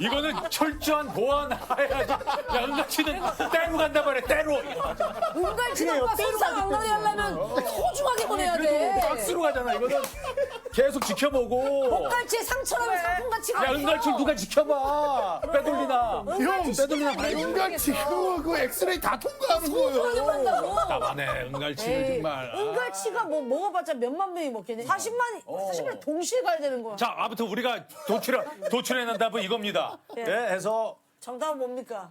이거는 철저한 보안해야지 야 은갈치는 때로 간단 말이야 때로 은갈치가 설사 관광에 하려면 소중하게 보내야 돼. 박스로 가잖아 이거는 계속 지켜보고 은갈치에 상처라면 상품같이 가. 야 은갈치를 누가 지켜봐 빼돌리나 형, 빼돌리나 은갈치 그거 엑스레이 다 통과하는 거예요. 한다고. 답답하네 은갈치를 정말 은갈치가 뭐 먹어봤자 몇만 명이 먹겠네. 40만이 동시에 가야 되는 거야. 자 아무튼 우리가 도출해낸 답은 이겁니다 예. 예, 해서 정답은 뭡니까?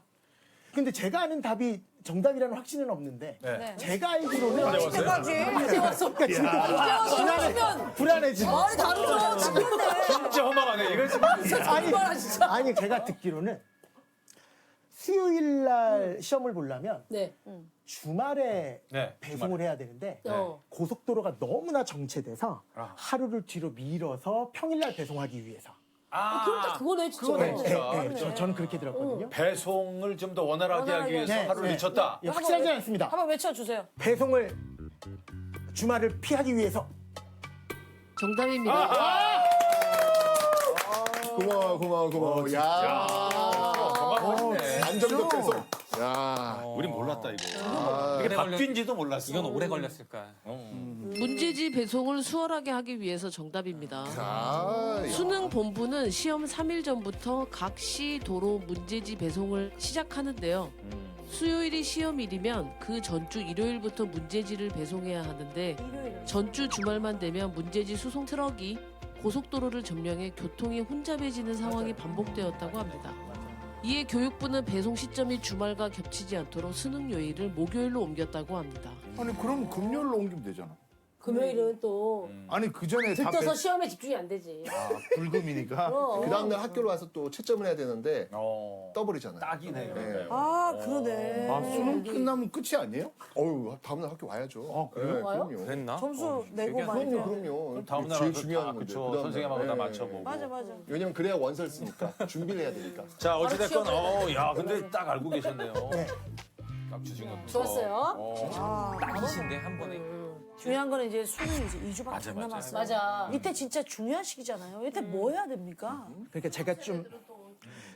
근데 제가 아는 답이 정답이라는 확신은 없는데 네. 제가 알기로는 이때까지. 이제 왔어. 이제 왔으면 불안해지는. 말이 다르죠. 지금 진짜 허망하네 이거 지금 정말 진짜. 아니 제가 듣기로는 수요일 날 시험을 보려면 네. 주말에 네, 배송을 해야 되는데 어. 고속도로가 너무나 정체돼서 하루를 뒤로 밀어서 평일날 배송하기 위해서. 그럼 딱 그거네 진짜. 저는 그렇게 들었거든요. 배송을 좀 더 원활하게 하기 위해서 네, 하루를 네. 미쳤다 예, 확실하지 않습니다. 한번 외쳐주세요. 배송을 주말을 피하기 위해서. 정답입니다. 고마워. 야. 안정적 배송. 야. 우린 몰랐다 이거 이게 바뀐지도 몰랐어 이건 오래 걸렸을 거야. 문제지 배송을 수월하게 하기 위해서 정답입니다. 아, 수능 본부는 시험 3일 전부터 각 시 도로 문제지 배송을 시작하는데요. 수요일이 시험일이면 그 전주 일요일부터 문제지를 배송해야 하는데 전주 주말만 되면 문제지 수송 트럭이 고속도로를 점령해 교통이 혼잡해지는 상황이 반복되었다고 합니다. 이에 교육부는 배송 시점이 주말과 겹치지 않도록 수능 요일을 목요일로 옮겼다고 합니다. 아니 그럼 금요일로 옮기면 되잖아. 금요일은 또 아니 그 전에 다 들떠서 시험에 집중이 안 되지. 불금이니까. 그 다음날 학교로 와서 또 채점을 해야 되는데 떠버리잖아요. 딱이네 네. 아 그러네. 아 수능 끝나면 끝이 아니에요? 어우 다음날 학교 와야죠. 아, 그래요? 네, 와요? 그럼요. 그랬나? 점수 내고 되게 많이 그럼요. 다음 날 제일 와서 중요한 다 건데. 그쵸 그다음날. 선생님하고 다 네. 맞춰보고 맞아. 왜냐면 그래야 원서를 쓰니까 준비를 해야 되니까. 자 어찌됐건 야 근데 딱 알고 계셨네요 딱 주신 것도 좋았어요. 딱이신데 한 번에. 중요한 거는 이제 수능이지 2주밖에 안 남았어요. 맞아. 이때 진짜 중요한 시기잖아요. 이때 뭐 해야 됩니까? 그러니까 제가 좀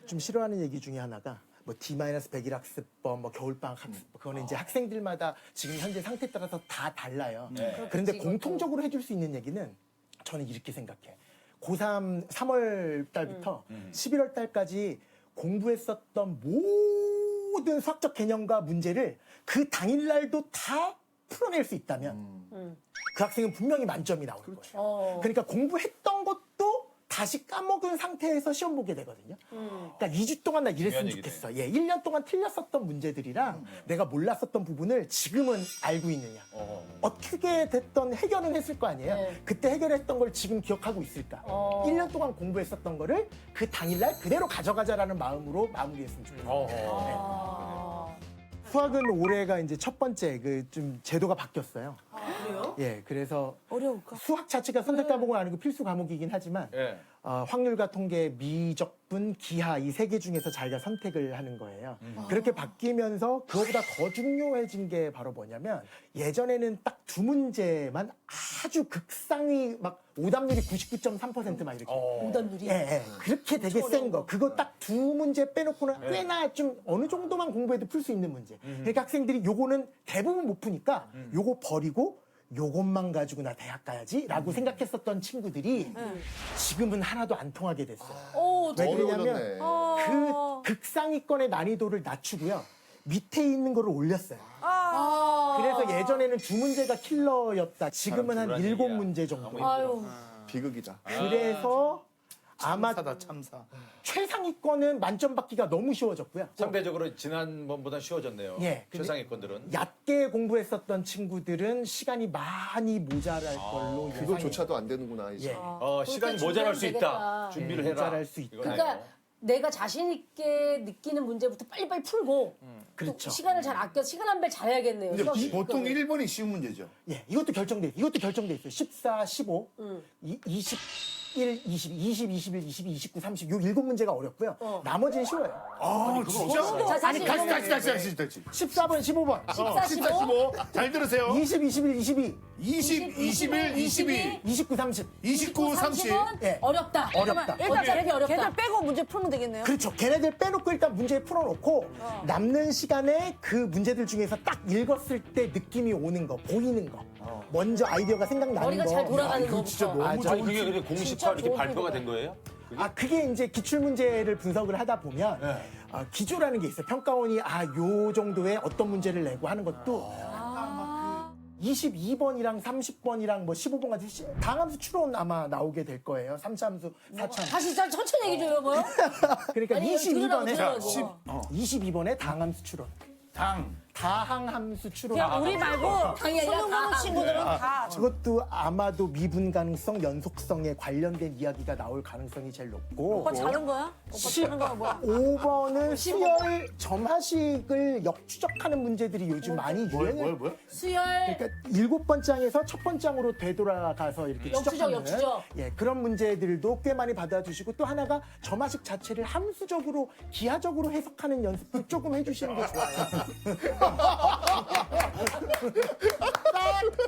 좀 싫어하는 얘기 중에 하나가 뭐 D-100일 학습법, 뭐 겨울방학 학습법 그거는 이제 학생들마다 지금 현재 상태에 따라서 다 달라요. 그런데 공통적으로 해줄 수 있는 얘기는 저는 이렇게 생각해. 고3 3월 달부터 11월 달까지 공부했었던 모든 수학적 개념과 문제를 그 당일날도 다 풀어낼 수 있다면 그 학생은 분명히 만점이 나올 거예요. 그러니까 공부했던 것도 다시 까먹은 상태에서 시험 보게 되거든요. 그러니까 2주 동안 나 이랬으면 중요한 좋겠어. 예, 1년 동안 틀렸었던 문제들이랑 내가 몰랐었던 부분을 지금은 알고 있느냐. 어떻게 됐던 해결은 했을 거 아니에요. 네. 그때 해결했던 걸 지금 기억하고 있을까. 1년 동안 공부했었던 거를 그 당일날 그대로 가져가자라는 마음으로 마무리했으면 좋겠어요. 수학은 올해가 이제 첫 번째 그 좀 제도가 바뀌었어요. 그래요? 예, 그래서 어려울까? 수학 자체가 선택 과목은 아니고 필수 과목이긴 하지만 예. 확률과 통계, 미적분, 기하 이 세 개 중에서 자기가 선택을 하는 거예요. 그렇게 바뀌면서 그거보다 더 중요해진 게 바로 뭐냐면 예전에는 딱 두 문제만 아주 극상위 막 오답률이 99.3% 막 이렇게 오답률이? 예, 예. 그렇게 되게 센 거. 그거 딱 두 문제 빼놓고는 꽤나 좀 어느 정도만 공부해도 풀 수 있는 문제. 그러니까 학생들이 요거는 대부분 못 푸니까 요거 버리고 요것만 가지고 나 대학 가야지라고 생각했었던 친구들이 지금은 하나도 안 통하게 됐어요. 오, 왜 어려워졌네. 그러냐면 그 극상위권의 난이도를 낮추고요. 밑에 있는 거를 올렸어요. 그래서 예전에는 두 문제가 킬러였다. 지금은 한 불안이야. 7문제 정도. 아유. 비극이다. 그래서 아마 참사다 참사. 최상위권은 만점 받기가 너무 쉬워졌고요. 상대적으로 지난번보다 쉬워졌네요. 예, 근데 최상위권들은. 얕게 공부했었던 친구들은 시간이 많이 모자랄 걸로 그거조차도 안 되는구나 이제. 예. 시간이 그렇게 모자랄 수 준비하면 있다. 되겠다. 준비를 예, 해라. 모자랄 수 있다. 이거네요. 그러니까 내가 자신 있게 느끼는 문제부터 빨리빨리 풀고 그렇죠. 또 시간을 잘 아껴 시간 안배를 잘해야겠네요. 근데 수학 보통 시간을. 1번이 쉬운 문제죠. 예, 이것도 결정돼 있어요. 14, 15, 21, 20, 21, 29, 30. 요 7문제가 어렵고요. 나머지는 쉬워요. 아 진짜? 자, 아니 다시. 14번, 15번, 14, 15. 15. 잘 들으세요. 20, 21, 22, 20, 21, 22, 29, 30. 29, 30. 30은 예. 어렵다. 어렵다. 일단 걔네들 어렵다. 걔들 빼고 문제 풀면 되겠네요. 그렇죠. 걔네들 빼놓고 일단 문제 풀어놓고 남는 시간에 그 문제들 중에서 딱 읽었을 때 느낌이 오는 거, 보이는 거. 먼저 아이디어가 생각나는 머리가 거. 잘 돌아가는 이거 진짜 거부터. 너무 맞아. 아니, 그게 근데 공식화 이렇게 좋은 발표가 팁이다. 된 거예요? 그게 이제 기출문제를 분석을 하다 보면 기조라는 게 있어요. 평가원이 요 정도의 어떤 문제를 내고 하는 것도 22번이랑 30번이랑 뭐 15번까지 다항함수 추론 아마 나오게 될 거예요. 3차함수, 4차함수. 다시 잘 천천히 얘기 좀 해봐요. 그러니까 아니, 들으라고 22번에 들으라고. 22번에 다항함수 추론. 다항함수 추론. 그냥 우리 말고 당연히 수능 보는 다. 친구들은 다 그것도 아마도 미분 가능성, 연속성에 관련된 이야기가 나올 가능성이 제일 높고 오빠 자는 거야? 오빠 자는 거야 뭐야? 5번은 수열 점하식을 역추적하는 문제들이 요즘 많이 유행을 뭐야? 수열. 그러니까 7번장에서 첫 번장으로 되돌아가서 이렇게 역추적, 추적하는 역추적. 예, 그런 문제들도 꽤 많이 받아주시고 또 하나가 점하식 자체를 함수적으로 기하적으로 해석하는 연습도 조금 해주시는 게 좋아요.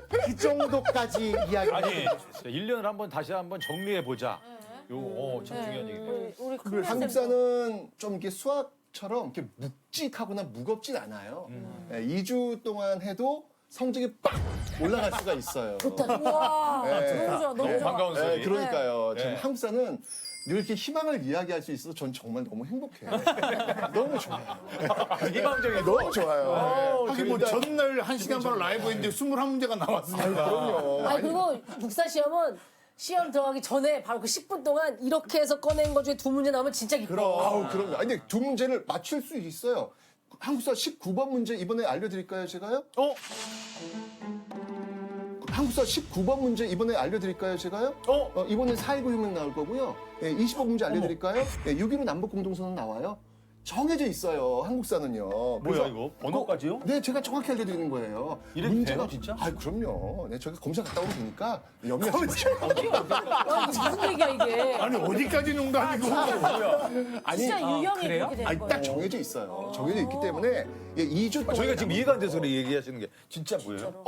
그 정도까지 이야기. 아니, 1년을 다시 한번 정리해 보자. 요, 참 중요한 얘기인데. 우리 한국사는 좀 이렇게 수학처럼 이렇게 묵직하거나 무겁진 않아요. 2주 동안 해도 성적이 빡 올라갈 수가 있어요. 와 네. 너무 좋아 너무 좋아. 반가운 네, 소리. 그러니까요. 네. 지금 한국사는 이렇게 희망을 이야기할 수 있어서 전 정말 너무 행복해요. 너무 좋아요. 희망적인 너무 좋아요. 하긴 뭐 전날 1시간 반 라이브 했는데 21문제가 나왔으니까. 그럼요. 아니 그리고 국사 시험은 시험 들어가기 전에 바로 그 10분 동안 이렇게 해서 꺼낸 것 중에 2문제 나오면 진짜 기뻐. 그럼요. 아니, 근데 두 문제를 맞출 수 있어요. 한국사 19번 문제 이번에 알려드릴까요, 제가요? 한국사 19번 문제 이번에 알려드릴까요, 제가요? 이번엔 4.19 혁명 나올 거고요. 20번 문제 알려드릴까요? 6.15 남북 공동선언 나와요. 정해져 있어요, 한국사는요. 뭐야, 이거? 번호까지요? 네, 제가 정확히 알려드리는 거예요. 이래도 돼요, 진짜? 그럼요. 네, 저희가 검사 갔다 오면 되니까 염려하지 마세요. 무슨 얘기야 이게. 아니 어디까지 농담이고. 진짜 유형이 그래요? 그렇게 되는 아니, 거예요. 딱 정해져 있어요. 정해져 있기 때문에 2주 동안. 저희가 지금 이해가 안 돼서 그래 얘기하시는 게 진짜 뭐예요?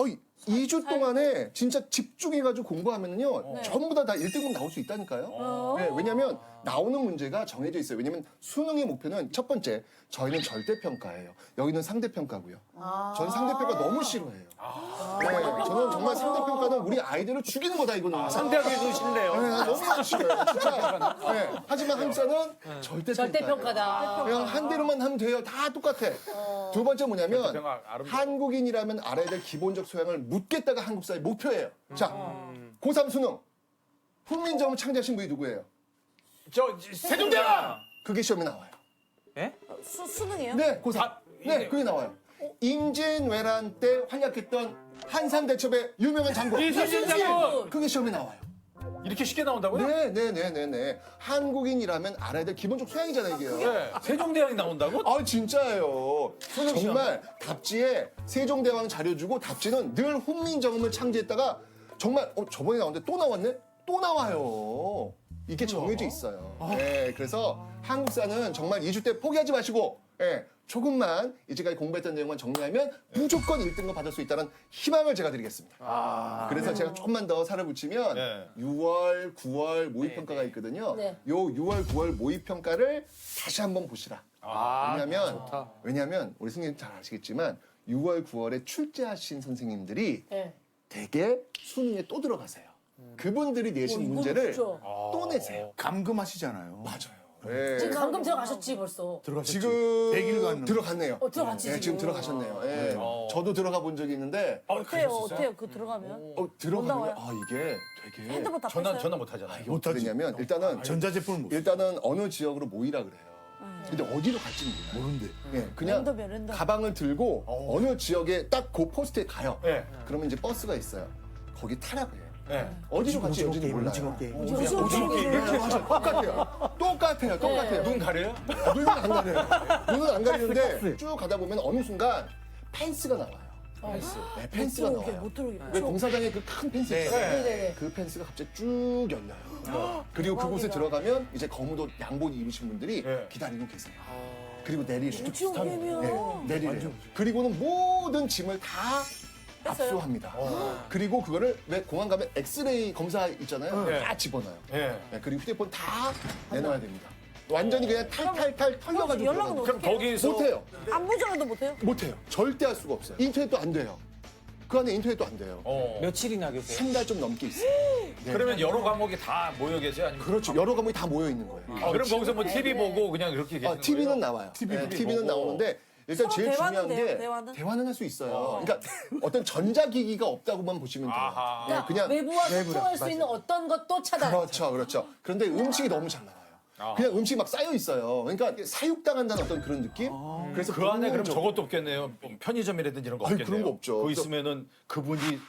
2주 동안에 진짜 집중해가지고 공부하면요 전부 다 1등급 나올 수 있다니까요. 네, 왜냐하면 나오는 문제가 정해져 있어요. 왜냐하면 수능의 목표는 첫 번째 저희는 절대평가예요. 여기는 상대평가고요. 저는 상대평가 너무 싫어해요. 네, 저는 정말 상대평가는 우리 아이들을 죽이는 거다 이거는. 상대하기 좀 싫네요. 네, 너무 싫어요. 진짜. 네, 하지만 한국사는 절대평가다. 그냥 한 대로만 하면 돼요. 다 똑같아. 두 번째 뭐냐면 절대평가 아름다워. 한국인이라면 알아야 될 기본적 소양을 묻겠다가 한국사의 목표예요. 자, 고3 수능. 훈민정음 창제하신 분이 누구예요? 세종대왕. 그게 시험에 나와요. 수능이에요? 네, 고3. 네, 그게 나와요. 임진왜란 때 활약했던 한산대첩의 유명한 장군. 이순신 장군. 그게 시험에 나와요. 이렇게 쉽게 나온다고요? 네. 한국인이라면 알아야 될 기본적 소양이잖아요, 이게요. 네. 세종대왕이 나온다고? 아, 진짜예요. 정말 답지에 세종대왕 자료 주고 답지는 늘 훈민정음을 창제했다가 정말 저번에 나왔는데 또 나왔네? 또 나와요. 이게 정해져 있어요. 네, 그래서 한국사는 정말 2주 때 포기하지 마시고 조금만 이제까지 공부했던 내용만 정리하면 무조건 1등급 받을 수 있다는 희망을 제가 드리겠습니다. 그래서 제가 조금만 더 살을 붙이면 네. 6월, 9월 모의평가가 있거든요. 네. 요 6월, 9월 모의평가를 다시 한번 보시라. 왜냐면 우리 선생님 잘 아시겠지만 6월, 9월에 출제하신 선생님들이 네. 대개 수능에 또 들어가세요. 그분들이 내신 이건 문제를 진짜. 또 내세요. 감금하시잖아요. 맞아요. 네. 지금 방금 들어가셨지 벌써. 들어가셨지. 지금 100일 갔는 들어갔네요. 들어갔지 네, 지금 지금. 들어가셨네요. 네. 저도 들어가 본 적이 있는데 어때요? 그 들어가면? 들어가면 나와요? 이게 되게 핸드폰 다 뺐어요? 전화 못 하잖아요. 어떻게 되냐면 일단은 전자제품을 못 일단은 어느 지역으로 모이라 그래요. 근데 어디로 갈지는 몰라요. 모르는데. 예, 그냥 랜덤이야, 랜덤. 가방을 들고 어느 지역에 딱 그 포스트에 가요. 네. 그러면 이제 버스가 있어요. 거기 타라고 해요. 네. 어디로 갈지 오징어 여지도 게임, 몰라요. 오징어 게임. 이렇게 맞아. 똑같아요. 눈 가려요? 눈은 안 가려요. 눈은 안 가리는데 쭉 가다 보면 어느 순간 펜스가 나와요. 네, 펜스가 나와요. 못 들어오게. 왜 공사장에 그 큰 펜스 있잖아요. 네네네. 그 펜스가 갑자기 쭉 열려요. 그리고 그곳에 들어가면 이제 검은 옷 양복 입으신 분들이 네. 기다리고 계세요. 그리고 내리래요. 오징어 게임이야. 내리래요. 그리고는 모든 짐을 다 압수합니다. 그리고 그거를 왜 공항 가면 엑스레이 검사 있잖아요. 네. 다 집어넣어요. 네. 네, 그리고 휴대폰 다 내놔야 됩니다. 완전히 그냥 탈탈탈 털려가지고 연락은 들어가는 그럼 거기서 못해요. 안부전화도 못해요? 못해요. 절대 할 수가 없어요. 인터넷도 안 돼요. 그 안에 인터넷도 안 돼요. 며칠이나 계세요? 한 달 좀 넘게 있어요. 네. 그러면 여러 과목이 다 모여 계세요? 아니면 그렇죠. 여러 과목이 다 모여 있는 거예요. 그럼 거기서 뭐 TV 보고 그냥 그렇게 계시는 거예요? TV는 나와요. TV는 보고. 나오는데 일단 서로 제일 대화는 중요한 돼요? 게 대화는? 할 수 있어요. 그러니까 어떤 전자기기가 없다고만 보시면 돼요. 아하. 네, 그냥 외부와 소통할 수 있는 어떤 것도 차단. 그렇죠. 그런데 음식이 너무 잘 나와요. 그냥 음식이 막 쌓여 있어요. 그러니까 사육당한다는 어떤 그런 느낌? 그래서 그 안에 그럼 긍정적으로. 저것도 없겠네요. 편의점이라든지 이런 거 아니, 없겠네요. 그런 거 없죠. 그거 그래서- 있으면은 그분이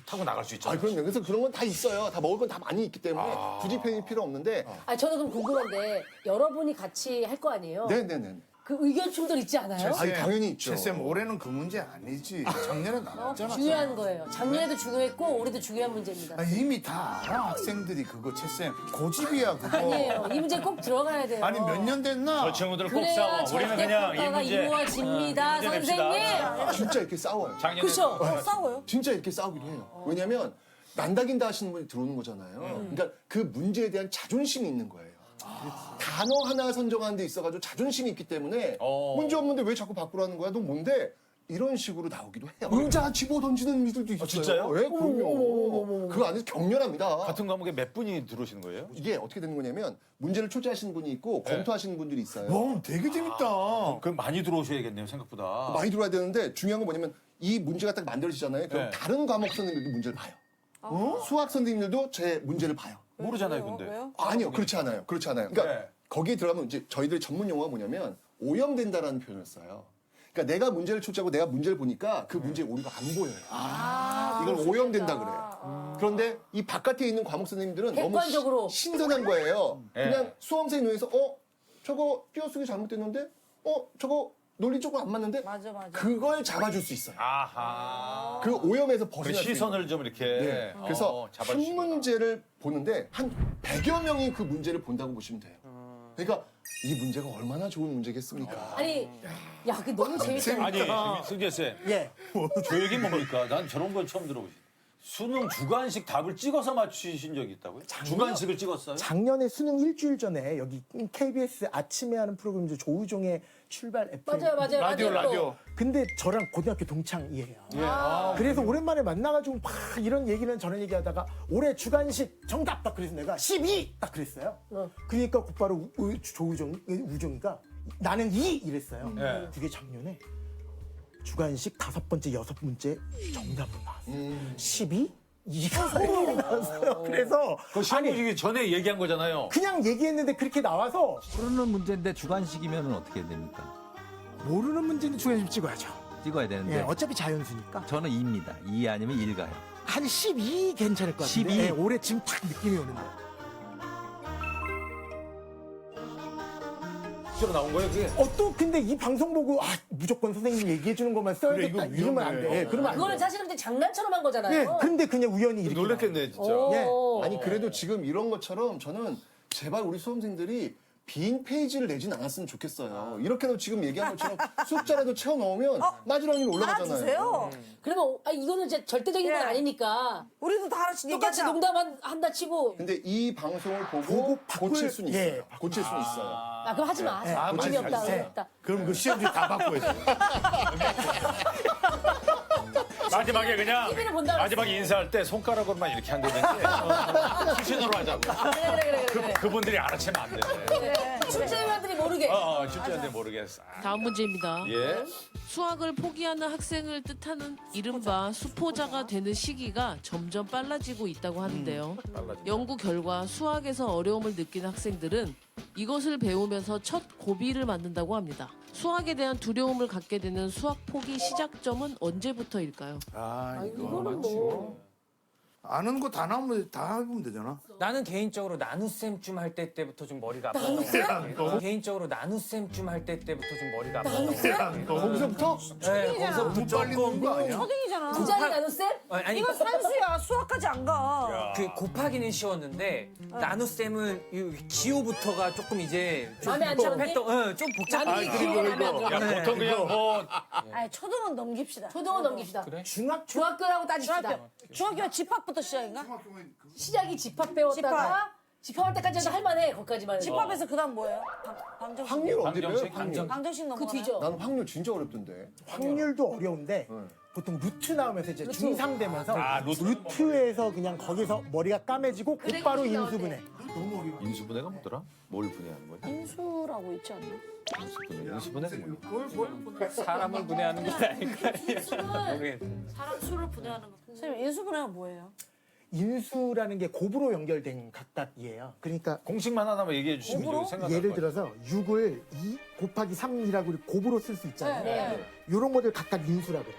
타고 나갈 수 있잖아요. 그럼요. 그래서 그런 건 다 있어요. 다 먹을 건 다 많이 있기 때문에 굳이 편이 필요 없는데. 저는 그럼 궁금한데 여러분이 같이 할 거 아니에요? 네네네. 그 의견 충돌 있지 않아요? 아니, 당연히 있죠. 쌤 올해는 그 문제 아니지. 작년에 나왔잖아. 중요한 거예요. 작년에도 중요했고 올해도 중요한 문제입니다. 이미 다 알아 학생들이 그거 채쌤 고집이야 그거. 아니에요. 이 문제 꼭 들어가야 돼요. 아니 몇 년 됐나? 저 친구들 꼭 그래야 싸워. 우리는 그냥 이 절대평가가 문제 이루어집니다, 문제 냅시다. 선생님. 진짜 이렇게 싸워요. 작년에 그쵸? 싸워요? 진짜 이렇게 싸우기도 해요. 왜냐면 난다긴다 하시는 분이 들어오는 거잖아요. 그러니까 그 문제에 대한 자존심이 있는 거예요. 단어 하나 선정하는 데 있어가지고 자존심이 있기 때문에 문제 없는데 왜 자꾸 바꾸라는 거야? 너 뭔데? 이런 식으로 나오기도 해요. 의자 집어 던지는 이들도 있어요. 진짜요? 왜? 그럼요. 그 안에서 격렬합니다. 같은 과목에 몇 분이 들어오시는 거예요? 이게 어떻게 되는 거냐면 문제를 초제하시는 분이 있고 검토하시는 분들이 있어요. 와 되게 재밌다. 그럼 많이 들어오셔야겠네요, 생각보다. 많이 들어와야 되는데 중요한 건 뭐냐면 이 문제가 딱 만들어지잖아요. 그럼 네. 다른 과목 선생님들도 문제를 봐요. 수학 선생님들도 제 문제를 봐요. 모르잖아요, 근데. 왜요? 아니요, 그렇지 않아요. 그러니까 네. 거기에 들어가면 이제 저희들의 전문 용어가 뭐냐면 오염된다라는 표현을 써요. 그러니까 내가 문제를 초짜고 내가 문제를 보니까 그 문제의 오류가 안 보여요. 이걸 오염된다 그래요. 그런데 이 바깥에 있는 과목 선생님들은 객관적으로. 너무 신선한 거예요. 네. 그냥 수험생 눈에서 저거 띄어쓰기 잘못됐는데 저거 논리 조금 안 맞는데 맞아. 그걸 잡아줄 수 있어요. 아하. 그 오염에서 그 벗어날 수 있는 시선을 좀 이렇게 네. 그래서 한 잡아주시구나. 문제를 보는데 한 100여 명이 그 문제를 본다고 보시면 돼요. 그러니까 이 문제가 얼마나 좋은 문제겠습니까? 아니, 야, 그게 너무 재밌다. 아니 승재 씨, 예. 저 얘기 뭡니까? 난 저런 걸 처음 들어보시. 수능 주관식 답을 찍어서 맞추신 적이 있다고요? 주관식을 찍었어요? 작년에 수능 일주일 전에 여기 KBS 아침에 하는 프로그램 조우종의 출발 FM. 맞아요. 라디오. 근데 저랑 고등학교 동창이에요. 예. 그래서 오랜만에 만나가지고 막 이런 얘기는 저런 얘기하다가 올해 주간식 정답 딱 그래서 내가 12 딱 그랬어요. 그러니까 곧바로 우종이가 나는 2 이랬어요. 네. 그게 작년에 주간식 5번째, 6번째 정답으로 나왔어요. 12? 2가 나왔어요. 그래서 그 시험 보기 전에 얘기한 거잖아요. 그냥 얘기했는데 그렇게 나와서 모르는 문제인데 주관식이면 어떻게 됩니까? 모르는 문제는 주간식 찍어야죠. 찍어야 되는데 예, 어차피 자연수니까. 저는 2입니다. 2 아니면 1 가요. 한 12 괜찮을 것 같은데 12? 예, 올해 지금 딱 느낌이 오는데. 실제로 나온 거예요, 그게? 또 근데 이 방송 보고 무조건 선생님 얘기해 주는 것만 써야겠다 그래, 이거 이러면 안 돼. 위험해. 예, 그러면 안 그거는 돼. 사실은 근데 장난처럼 한 거잖아요. 예, 근데 그냥 우연히 이렇게 놀랬겠네, 진짜. 오. 아니 그래도 지금 이런 것처럼 저는 제발 우리 수험생들이 빈 페이지를 내진 않았으면 좋겠어요. 이렇게도 지금 얘기한 것처럼 숫자라도 채워 넣으면 마지막으로 올라가잖아요. 알아주세요. 그러면 이거는 이제 절대적인 건 예. 아니니까 우리도 다 하나씩 똑같이 얘기하자. 농담한다 치고 근데 이 방송을 보고 보고 바꿀- 고칠 수는 있어요. 예. 고칠 수는 있어요. 아 그럼 하지 마. 많이 의미 없다. 하지. 의미 없다. 그럼 그 시험지 다 바꿔야 돼. 마지막에 그냥 TV를 본다고 마지막에 인사할 때 손가락으로만 이렇게 한다든지 수신호로 하자고. 그래. 그분들이 알아채면 안 돼. 출제위원들이 모르게. 출제자들 모르겠어. 다음 문제입니다. 예. 수학을 포기하는 학생을 뜻하는 이른바 수포자가 되는 시기가 점점 빨라지고 있다고 하는데요. 연구 결과 수학에서 어려움을 느끼는 학생들은 이것을 배우면서 첫 고비를 맞는다고 합니다. 수학에 대한 두려움을 갖게 되는 수학 포기 시작점은 언제부터일까요? 이거는 뭐. 아는 거 다 나오면 다 하면 되잖아. 나는 개인적으로 나눗셈쯤 할 때부터 좀 머리가 아팠던 개인적으로 나눗셈쯤 할 때부터 좀 머리가 아팠던 거기서부터? 네, 거기서부터 조금 초딩이잖아. 두 자리 나눗셈? 아니 이거 산수야. 수학까지 안 가. 그 곱하기는 쉬웠는데 나눗셈은 이 기호부터가 조금 이제 좀 마음에 안 들었니? 복잡했던 좀 복잡한 나는 기호 마음에 안 들어. 야, 보통 그냥 뭐 아니 초등은 넘깁시다. 초등은 넘깁시다. 중학교라고 따집시다. 중학교 집합부터 시작인가? 시작이 집합 배웠다가 집합할 때까지 해도 할만해. 거기까지만 해도. 집합에서 그다음 뭐예요? 방정식. 확률 어디래요? 방정식, 확률. 방정식 그 넘어가나요? 뒤죠. 나는 확률 진짜 어렵던데. 확률도 어려운데 보통 루트 나오면서 이제 중상되면서 루트에서 그냥 거기서 머리가 까매지고 곧바로 인수분해. 인수분해가 뭐더라? 뭘 분해하는 거야? 인수라고 있지 않나? 인수분해가 뭐야? 사람을 분해하는 건 아닐까? 모르겠어. 사람 수를 분해하는 거. 선생님 인수분해가 뭐예요? 인수라는 게 곱으로 연결된 각각이에요. 그러니까 공식만 하나만 얘기해 주시면 생각날 예를 거예요. 들어서 6을 2 곱하기 3이라고 곱으로 쓸 수 있잖아요. 네. 이런 것들 각각 인수라고 그래요.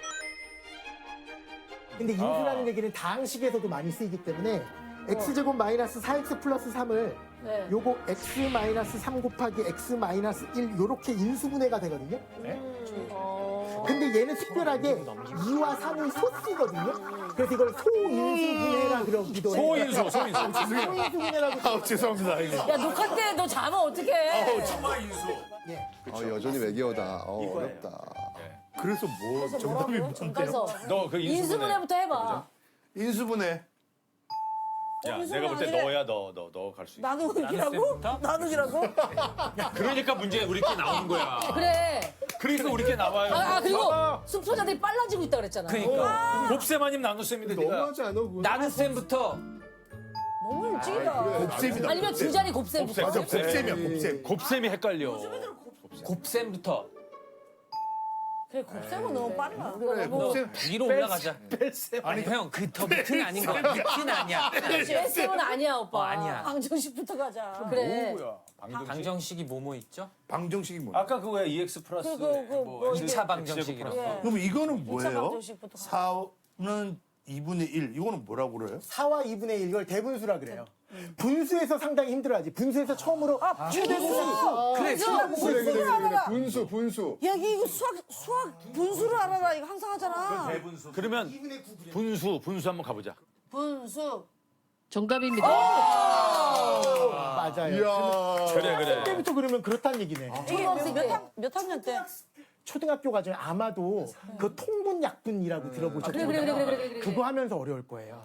근데 인수라는 얘기는 다항식에서도 많이 쓰이기 때문에 x제곱 마이너스 4x 플러스 3을 네. 요거 x 마이너스 3 곱하기 x 마이너스 1 요렇게 인수분해가 되거든요. 근데 얘는 특별하게 2와 3이 소수거든요. 그래서 이걸 소인수분해라 그러기도 해요. 소인수분해라고. 죄송합니다. 이거. 야 녹화 때 너 자면 어떡해. 여전히 외계어다. 어렵다. 그래서 뭐 정답이 뭔데요? 그래서 너 그 인수분해. 인수분해부터 해봐. 인수분해. 야, 내가 볼 때 너야 너 갈 수 있어. 나누기라고? 나눗셈부터? 나누기라고? 그러니까 문제 우리께 나오는 거야. 그래. 그러니까 우리께 나와요. 그리고 수포자들이 빨라지고 있다 그랬잖아. 그러니까 곱셈 아니면 나눗셈인데 네가 너무하지 않아? 그거? 나눗셈부터 너무 일찍이다. 곱셈이다. 아니면 두 자리 곱셈부터. 맞아, 곱셈이야, 곱셈. 곱셈이 헷갈려. 곱셈부터 그래 곱셈은 너무 빨라. 그래, 곱셈. 위로 올라가자. 아니 형 그 더 밑은 아닌 거야. 밑은 아니야. 곱셈은 아니야 오빠. 아니야. 방정식부터 가자. 그래. 뭐야? 방정식. 방정식이 뭐뭐 있죠? 방정식이 뭐야? 아까 그거야 EX 플러스 뭐 이게- 2차 방정식이라고. 예. 그럼 이거는 2차 뭐예요? 방정식부터 4는 2분의 1. 이거는 뭐라고 그래요? 4와 2분의 1 이걸 대분수라 그래요. 분수에서 상당히 힘들어하지. 분수에서 처음으로 주대분수. 그래. 분수. 야 이거 수학 분수를 알아라. 이거 항상 하잖아. 그러면 분수 한번 가보자. 분수. 정답입니다. 맞아요. 이야. 그래. 그때부터 그러면 그렇다는 얘기네. 이게 몇 학년 때? 초등학교 과정에 아마도 그 통분 약분이라고 들어보셨죠? 그래. 그거 하면서 어려울 거예요.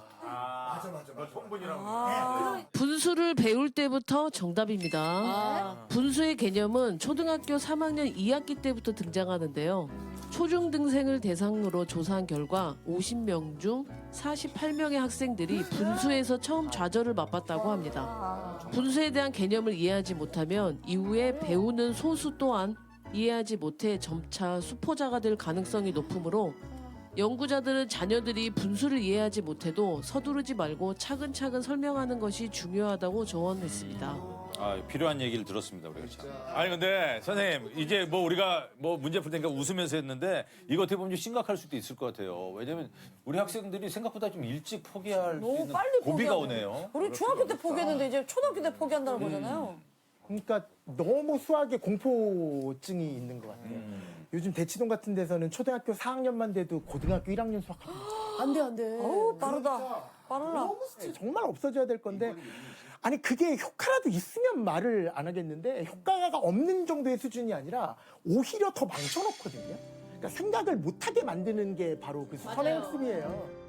분수를 배울 때부터 정답입니다. 분수의 개념은 초등학교 3학년 2학기 때부터 등장하는데요. 초중등생을 대상으로 조사한 결과 50명 중 48명의 학생들이 분수에서 처음 좌절을 맛봤다고 합니다. 분수에 대한 개념을 이해하지 못하면 이후에 배우는 소수 또한 이해하지 못해 점차 수포자가 될 가능성이 높으므로 연구자들은 자녀들이 분수를 이해하지 못해도 서두르지 말고 차근차근 설명하는 것이 중요하다고 조언했습니다. 필요한 얘기를 들었습니다, 우리가 참. 아니, 근데 선생님, 이제 뭐 우리가 뭐 문제 풀 때니까 웃으면서 했는데 이거 어떻게 보면 좀 심각할 수도 있을 것 같아요. 왜냐면 우리 학생들이 생각보다 좀 일찍 포기할 수 너무 있는 빨리 고비가 포기하고. 오네요. 우리 중학교 때 포기했는데 이제 초등학교 때 포기한다는 거잖아요. 그러니까 너무 수학에 공포증이 있는 것 같아요. 요즘 대치동 같은 데서는 초등학교 4학년만 돼도 고등학교 1학년 수학하고 안 돼. 어우, 빠르다. 빨라. 정말 없어져야 될 건데 아니 그게 효과라도 있으면 말을 안 하겠는데 효과가 없는 정도의 수준이 아니라 오히려 더 망쳐놓거든요. 그러니까 생각을 못하게 만드는 게 바로 그 선행학습이에요.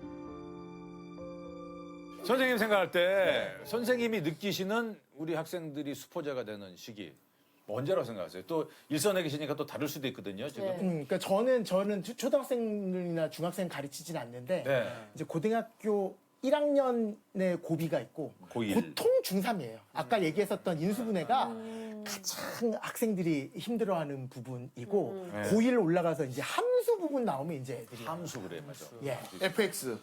선생님 생각할 때 선생님이 느끼시는 우리 학생들이 수포자가 되는 시기 언제라고 생각하세요? 또 일선에 계시니까 또 다를 수도 있거든요, 지금. 그러니까 저는 초등학생이나 중학생 가르치진 않는데 네. 이제 고등학교 1학년의 고비가 있고 고1. 보통 중3이에요. 아까 얘기했었던 인수분해가 가장 학생들이 힘들어하는 부분이고 네. 고1 올라가서 이제 함수 부분 나오면 이제 애들이 함수 그래, 맞아. 예, FX.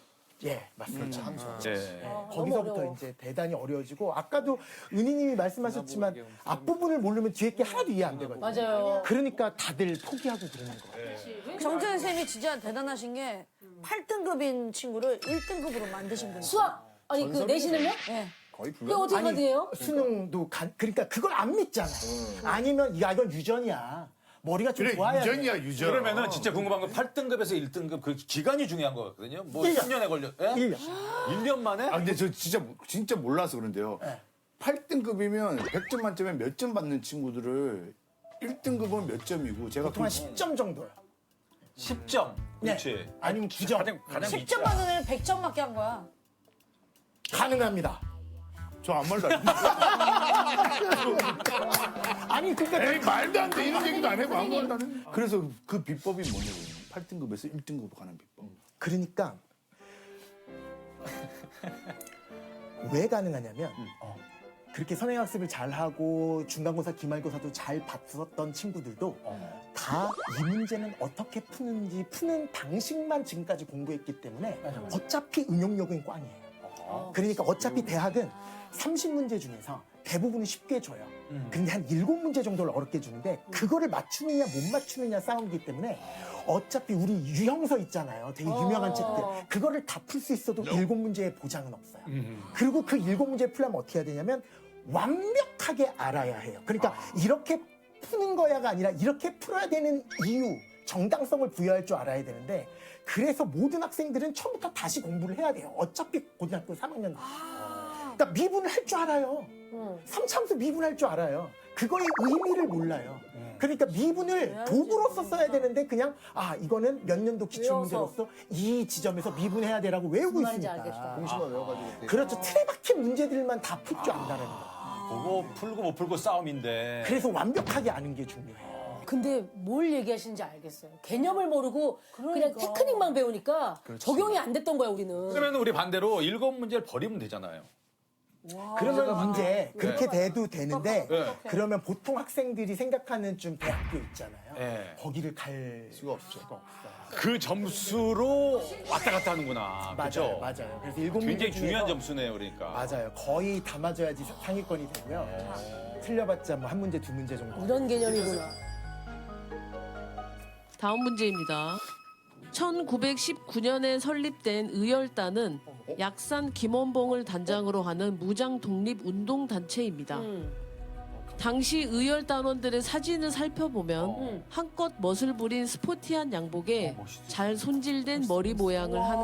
예, 맞습니다. 네. 거기서부터 어려워. 이제 대단히 어려워지고 아까도 은희님이 말씀하셨지만 앞부분을 모르면 뒤에 게 하나도 이해 안 되거든요. 맞아요. 그러니까 다들 포기하고 그러는 거예요. 정재현 쌤이 진짜 대단하신 게 8등급인 친구를 1등급으로 만드신 분이에요. 수학 아니 그 내신을요? 네. 거의 그게 불가. 어떻게 가능해요? 수능도 그러니까 그걸 안 믿잖아요. 아니면 야 이건 유전이야. 머리가 좀 그래 좋아야 돼. 유전이야 유전. 그러면은 진짜 궁금한 건 8등급에서 1등급 그 기간이 중요한 거 같거든요. 뭐 1년. 3년에 걸려. 예? 1년. 1년 만에? 아 근데 저 진짜 몰라서 그런데요. 네. 8등급이면 100점 만점에 몇 점 받는 친구들을 1등급은 몇 점이고 제가 보통 한 10점 정도요. 10점. 네. 그렇지. 아니면 9점. 가장 10점 받는 애는 100점 맞게 한 거야. 가능합니다. 저 아무 말도 안 아니 그러니까 에이 말도 안 돼 이런 얘기도 안 해고 아무 말도 안 해. 그래서 그 비법이 뭐냐고 8등급에서 1등급으로 가는 비법. 그러니까 왜 가능하냐면 그렇게 선행학습을 잘하고 중간고사 기말고사도 잘 봤었던 친구들도 다 이 문제는 어떻게 푸는지 푸는 방식만 지금까지 공부했기 때문에 어차피 응용력은 꽝이에요. 그러니까 어차피 대학은 30문제 중에서 대부분은 쉽게 줘요. 근데 한 7문제 정도를 어렵게 주는데 그거를 맞추느냐 못 맞추느냐 싸움이기 때문에 어차피 우리 유형서 있잖아요. 되게 유명한 책들. 그거를 다 풀 수 있어도 7문제의 보장은 없어요. 그리고 그 7문제 풀려면 어떻게 해야 되냐면 완벽하게 알아야 해요. 그러니까 이렇게 푸는 거야가 아니라 이렇게 풀어야 되는 이유, 정당성을 부여할 줄 알아야 되는데 그래서 모든 학생들은 처음부터 다시 공부를 해야 돼요. 어차피 고등학교 3학년. 그러니까 미분을 할 줄 알아요. 삼참수 미분할 줄 알아요. 그거의 의미를 몰라요. 그러니까 미분을 도구로서 써야 되는데 그냥 이거는 몇 년도 기출문제로서 이 지점에서 미분해야 되라고 외우고 무슨 말인지 있으니까. 알겠다. 공식만 외워가지고. 그렇죠. 틀에 박힌 문제들만 다 풀 줄 안다는 거. 그거 풀고 못 풀고 싸움인데. 그래서 완벽하게 아는 게 중요해요. 근데 뭘 얘기하시는지 알겠어요. 개념을 모르고 그냥 테크닉만 배우니까 적용이 안 됐던 거야 우리는. 그러면 우리 반대로 7문제를 버리면 되잖아요. 그러면 이제 그렇게 돼도 되는데 네. 그러면 보통 학생들이 생각하는 좀 대학교 있잖아요. 네. 거기를 갈 수가 없죠. 그 점수로 왔다 갔다 하는구나. 그렇죠? 맞아요. 그래서 7문제 굉장히 중요한 중에서 점수네요, 그러니까. 맞아요. 거의 다 맞아야지 상위권이 되고요. 틀려봤자 뭐 한 문제, 두 문제 정도. 이런 개념이구나. 다음 문제입니다. 1919년에 설립된 의열단은 약산 김원봉을 단장으로 하는 무장 독립 운동 단체입니다. 당시 의열 단원들의 사진을 살펴보면 한껏 멋을 부린 스포티한 양복에 잘 손질된 머리 모양을 한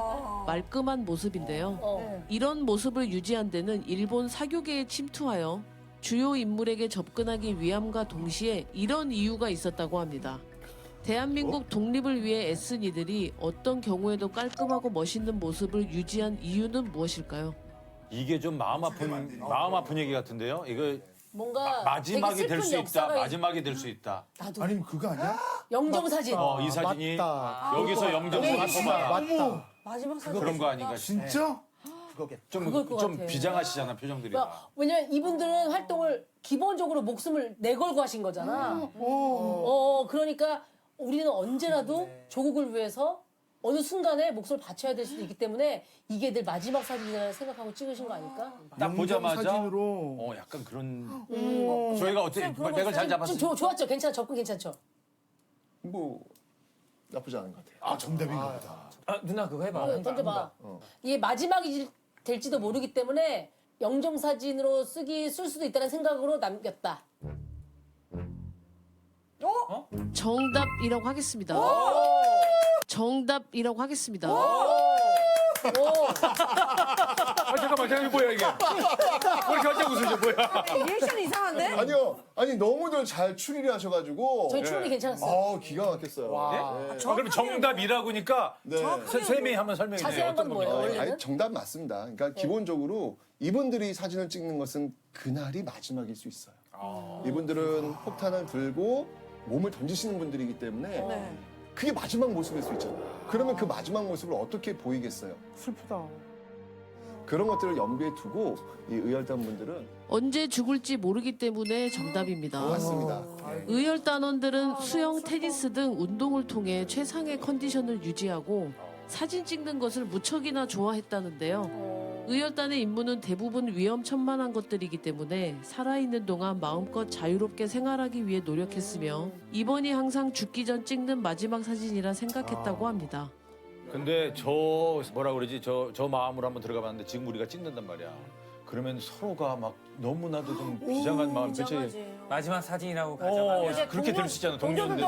말끔한 모습인데요. 이런 모습을 유지한 데는 일본 사교계에 침투하여 주요 인물에게 접근하기 위함과 동시에 이런 이유가 있었다고 합니다. 대한민국 독립을 위해 애쓴 이들이 어떤 경우에도 깔끔하고 멋있는 모습을 유지한 이유는 무엇일까요? 이게 좀 마음 아픈 얘기 같은데요. 이거 뭔가 마지막이 되게 될 슬픈 수 있다. 역사가 마지막이 될 수 있다. 나도 아니 그거 아니야? 영정사진. 이 사진이 맞다. 여기서 영정을 한 거야. 맞다. 마지막 사진. 그런 거 아닌가? 진짜? 그거겠다. 그걸 것 좀 같아. 비장하시잖아 표정들이. 그러니까 왜냐면 이분들은 활동을 기본적으로 목숨을 내걸고 하신 거잖아. 그러니까 우리는 언제라도 조국을 위해서 어느 순간에 목숨을 바쳐야 될 수도 있기 때문에 이게 늘 마지막 사진이라 생각하고 찍으신 거 아닐까? 딱 보자마자 사진으로. 약간 그런 저희가 어떻게 맥을 잘 좀 잡았어요. 좋았죠? 괜찮아? 접근 괜찮죠? 뭐 나쁘지 않은 것 같아요. 아 정답인가 보다. 아, 누나 그거 해봐. 던져봐. 이게 마지막이 될지도 모르기 때문에 영정사진으로 쓸 수도 있다는 생각으로 남겼다. 정답이라고 하겠습니다. 정답이라고 하겠습니다. 잠깐만 이게 뭐야 이게? 왜 이렇게 갑자기 웃으죠 뭐야? 리액션이 이상한데? 아니요, 아니 너무들 잘 추리를 하셔가지고. 저희 추론이 괜찮았어요. 기가 막혔어요. 네. 그럼 정답이라고니까 네. 세 명이 한번 설명해 주세요. 자세한 건 뭐예요? 원래는? 아니, 정답 맞습니다. 그러니까 기본적으로 이분들이 사진을 찍는 것은 그날이 마지막일 수 있어요. 이분들은 폭탄을 들고 몸을 던지시는 분들이기 때문에 네. 그게 마지막 모습일 수 있잖아요. 그러면 그 마지막 모습을 어떻게 보이겠어요? 슬프다. 그런 것들을 염두에 두고 이 의열단 분들은 언제 죽을지 모르기 때문에 정답입니다. 맞습니다. 의열 단원들은 수영, 테니스 등 운동을 통해 최상의 컨디션을 유지하고 사진 찍는 것을 무척이나 좋아했다는데요. 의열단의 임무는 대부분 위험천만한 것들이기 때문에 살아있는 동안 마음껏 자유롭게 생활하기 위해 노력했으며 이번이 항상 죽기 전 찍는 마지막 사진이라 생각했다고 합니다. 근데 저 뭐라 그러지 저 마음으로 한번 들어가 봤는데 지금 우리가 찍는단 말이야. 그러면 서로가 막 너무나도 좀 비장한 마음 비장하지. 마지막 사진이라고 가져가면 이제 그렇게 될 수 있잖아, 동료들도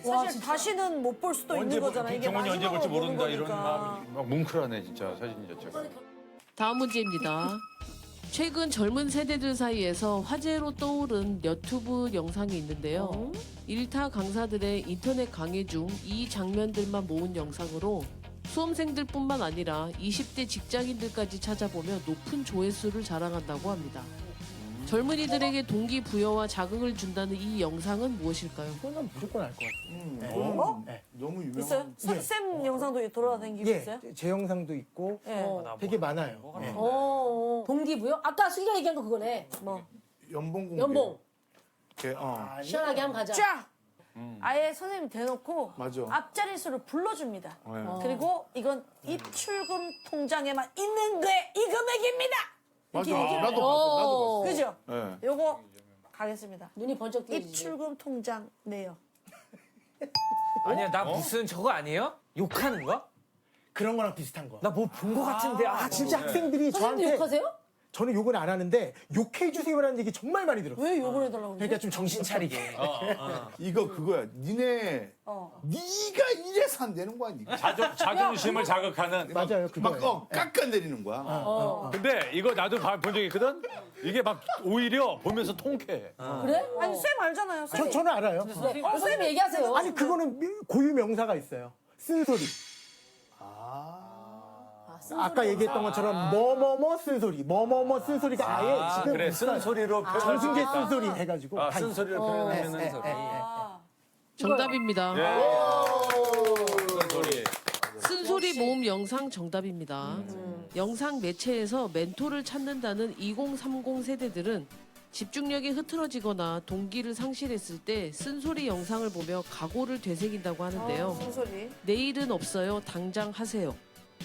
사실 다시는 못 볼 수도 있는 거잖아. 이게 경훈이 언제 볼지 마지막으로 모른다 보는 이런 거니까. 마음이 막 뭉클하네 진짜 사진 자체가. 다음 문제입니다. 최근 젊은 세대들 사이에서 화제로 떠오른 유튜브 영상이 있는데요. 일타 강사들의 인터넷 강의 중 이 장면들만 모은 영상으로 수험생들뿐만 아니라 20대 직장인들까지 찾아보며 높은 조회수를 자랑한다고 합니다. 젊은이들에게 동기부여와 자극을 준다는 이 영상은 무엇일까요? 그건 무조건 알 것 같아요. 너무 유명한. 있어요? 쌤 영상도 돌아다니고 있어요? 예, 제 영상도 있고 예. 되게 많아요. 예. 동기부여? 아까 수기가 얘기한 거 그거네. 뭐. 연봉 공개. 연봉. 이렇게, 시원하게 한번 가자. 쫙! 아예 선생님 대놓고 맞아. 앞자리수를 불러줍니다. 네. 그리고 이건 입출금 통장에만 있는 게 이 금액입니다. 맞아. 이렇게 얘기를 나도 해요. 봤어. 나도 봤어. 그죠? 네. 요거 가겠습니다. 눈이 번쩍 뜨지. 입출금 통장 내요. 아니야 나 무슨 저거 아니에요? 욕하는 거? 그런 거랑 비슷한 거. 나 뭐 본 거 같은데. 진짜 학생들이 선생님도 저한테 욕하세요? 저는 욕은 안 하는데 욕해 주세요라는 얘기 정말 많이 들었어요. 왜 욕을 해달라고 그러지? 그러니까 좀 정신 차리게. 이거 그거야. 니네 네가 이래서 안 되는 거야. 니가. 자존심을 자극하는. 맞아요, 그거. 막 깎아내리는 거야. 근데 이거 나도 본 적이 있거든. 이게 막 오히려 보면서 통쾌해. 그래? 아니 쌤 알잖아요. 쌤. 저는 알아요. 선생님 얘기하세요. 아니 그거는 고유 명사가 있어요. 쓴소리. 아까 얘기했던 것처럼 뭐뭐뭐 쓴소리, 뭐뭐뭐 쓴소리가 아예 지금 그래 쓴소리로 정승재 쓴소리 해가지고 다 있어요. 쓴소리를 표현하는 네, 소리. 네, 네. 정답입니다. 쓴소리. 쓴소리 모음 영상 정답입니다. 영상 매체에서 멘토를 찾는다는 2030 세대들은 집중력이 흐트러지거나 동기를 상실했을 때 쓴소리 영상을 보며 각오를 되새긴다고 하는데요. 쓴소리. 내일은 없어요. 당장 하세요.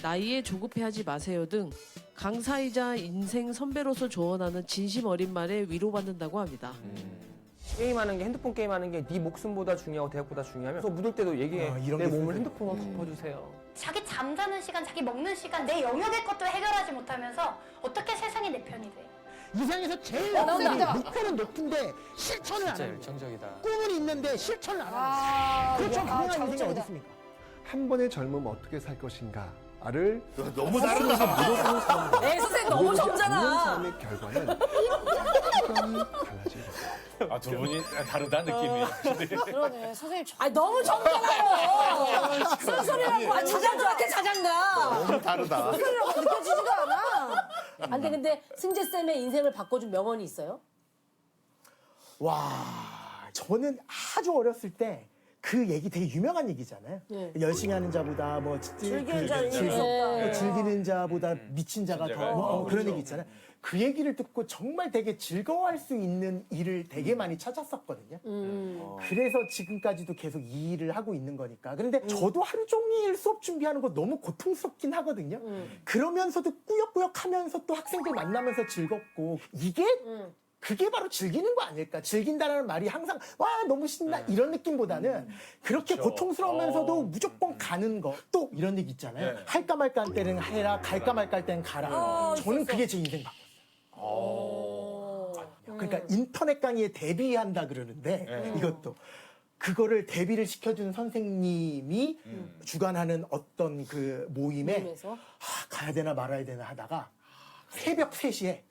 나이에 조급해하지 마세요 등 강사이자 인생 선배로서 조언하는 진심 어린 말에 위로받는다고 합니다. 게임하는 게 핸드폰 게임하는 게 네 목숨보다 중요하고 대학보다 중요하면 그래서 묻을 때도 얘기해. 이런 내 게 몸을 있어요. 핸드폰으로 덮어주세요. 자기 잠자는 시간, 자기 먹는 시간, 내 영역의 것도 해결하지 못하면서 어떻게 세상이 내 편이 돼? 이상에서 제일 나온다. 목표는 높은데 실천을 안 진짜 하는 거예요. 열정적이다. 꿈은 있는데 실천을 안 하는 거예요. 그렇죠. 그런 인생이 어디 있습니까? 한 번의 젊음 어떻게 살 것인가를 너무 다르다. 물어보는 사람들. 에 선생님 너무 물어보지 않는 젊잖아. 사람의 결과는 확연히 달라져요. 아, 두 분이 다르다 느낌이. 그러네. 선생님 아 너무 젊잖아요. 쓴소리라고 자장가한테 자장가. 너무 다르다. 소리라고 느껴지지가 않아. 안돼 근데 승재 쌤의 인생을 바꿔준 명언이 있어요? 와, 저는 아주 어렸을 때 그 얘기 되게 유명한 얘기잖아요. 네. 열심히 하는 자보다 뭐 즐기는 자는 즐- 인생이 없다. 뭐 즐기는 자보다 미친 자가 미친 더 자가 뭐 그런 얘기 있잖아요. 그 얘기를 듣고 정말 되게 즐거워할 수 있는 일을 되게 많이 찾았었거든요. 그래서 지금까지도 계속 이 일을 하고 있는 거니까. 그런데 저도 하루 종일 수업 준비하는 거 너무 고통스럽긴 하거든요. 그러면서도 꾸역꾸역 하면서 또 학생들 만나면서 즐겁고 이게 그게 바로 즐기는 거 아닐까? 즐긴다라는 말이 항상 와 너무 신나 이런 느낌보다는 그렇게 고통스러우면서도 무조건 가는 거. 또 이런 얘기 있잖아요. 네. 할까 말까 할 때는 해라, 갈까 말까 할 때는 가라. 저는 그게 제 인생 그러니까 인터넷 강의에 데뷔한다 그러는데 이것도 그거를 데뷔를 시켜준 선생님이 주관하는 어떤 그 모임에 모임에서? 가야 되나 말아야 되나 하다가 새벽 3시에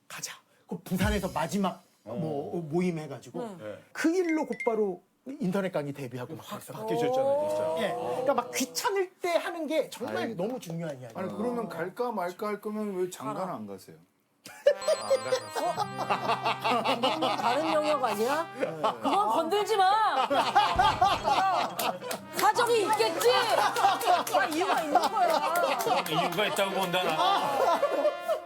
가자. 그 부산에서 마지막 뭐 모임 해가지고 그 일로 곧바로 인터넷 강의 데뷔하고 막 했어요. 바뀌셨잖아요, 진짜. 예, 그러니까 막 귀찮을 때 하는 게 정말 너무 중요한 이야기예요. 아니 그러면 갈까 말까 할 거면 왜 장가는 안 가세요? 그건 다른 영역 아니야? 그건 건들지 마. 사정이 있겠지. 이유가 있는 거야. 이유가 있다고 본다. 나.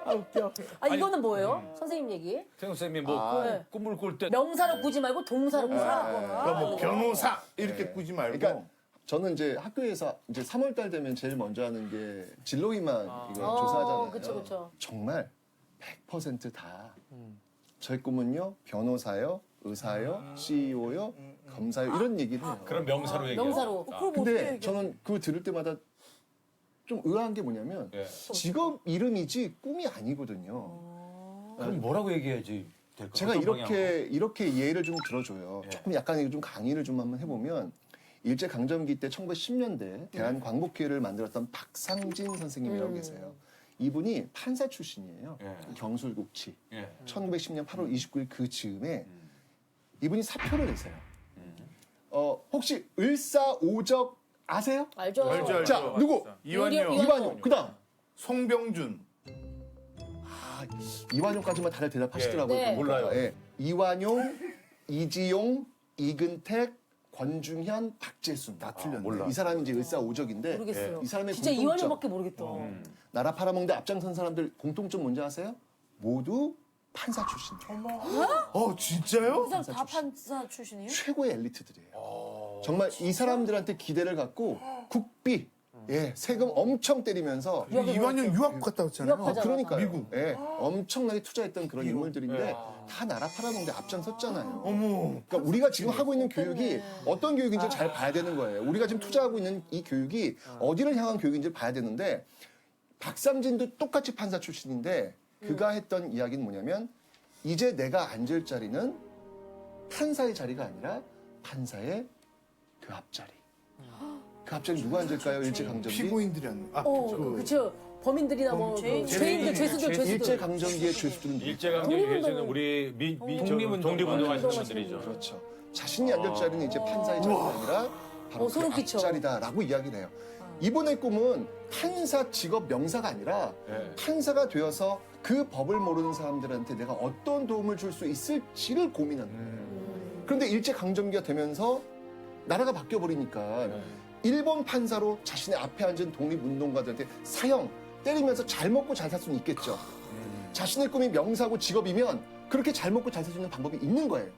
아 웃겨. 아 이거는 뭐예요? 선생님 얘기. 태용 쌤이 뭐 네. 꿈을 꿀 때. 명사로 꾸지 말고 동사로 꾸라. 그러니까 뭐 변호사 이렇게 꾸지 말고. 그러니까 저는 이제 학교에서 이제 3월달 되면 제일 먼저 하는 게 진로희망 이거 조사하잖아요. 그쵸 그쵸. 정말 100%다. 저희 꿈은요 변호사요, 의사요, CEO요, 검사요 이런 얘기를 해요. 그런 명사로 얘기해요. 명사로. 근데 저는 그거 들을 때마다 좀 의아한 게 뭐냐면 예. 직업 이름이지 꿈이 아니거든요. 그럼 뭐라고 얘기해야지 될까? 제가 어떤 방향으로? 이렇게 예를 좀 들어줘요. 예. 조금 약간 좀 강의를 좀 한번 해보면 일제 강점기 때 1910년대 대한 광복회를 만들었던 박상진 선생님이라고 계세요. 이분이 판사 출신이에요. 예. 경술국치. 예. 1910년 8월 29일 그 즈음에 이분이 사표를 내세요. 혹시 을사오적 아세요? 알죠. 알죠. 자, 누구? 이완용, 이완용. 그다음 송병준. 이완용까지만 다들 대답하시더라고요. 네. 몰라요. 예. 이완용, 이지용, 이근택, 권중현, 박재순. 다 틀렸네. 몰라. 이 사람이 이제 을사오적이겠어요. 모르겠어요. 이 사람의 진짜 공통점. 이완용밖에 모르겠다. 나라 팔아먹는데 앞장선 사람들 공통점 뭔지 아세요? 모두 판사 출신이에요. 진짜요? 그 사람 다 판사 출신이에요? 최고의 엘리트들이에요. 정말 이 사람들한테 기대를 갖고 국비, 세금 엄청 때리면서 이완용 유학 갔다 왔잖아요. 유학하잖아. 그러니까요. 미국. 엄청나게 투자했던 그런 인물들인데 다 나라 팔아먹는데 앞장섰잖아요. 어머. 그러니까 우리가 지금 하고 있는 교육이 어떤 교육인지 잘 봐야 되는 거예요. 우리가 지금 투자하고 있는 이 교육이 어디를 향한 교육인지 봐야 되는데 박상진도 똑같이 판사 출신인데 그가 했던 이야기는 뭐냐면 이제 내가 앉을 자리는 판사의 자리가 아니라 판사의 그 앞자리. 그 앞자리 누가 앉을까요? 일제강점기. 피고인들이 안. 그쵸. 범인들이나 뭐 죄인들, 죄수들. 일제강점기의 죄수들은 누구예요? 일제강점기 계시는 우리 독립운동하시는 분들이죠. 그렇죠. 자신이 앉을 자리는 이제 판사의 자리가 아니라 바로 그 소름 끼쳐. 앞자리다라고 이야기를 해요. 이분의 꿈은 판사 직업 명사가 아니라 판사가 되어서 그 법을 모르는 사람들한테 내가 어떤 도움을 줄 수 있을지를 고민하는 거예요. 그런데 일제강점기가 되면서 나라가 바뀌어버리니까 일본 판사로 자신의 앞에 앉은 독립운동가들한테 사형 때리면서 잘 먹고 잘 살 수는 있겠죠. 자신의 꿈이 명사고 직업이면 그렇게 잘 먹고 잘 살 수 있는 방법이 있는 거예요.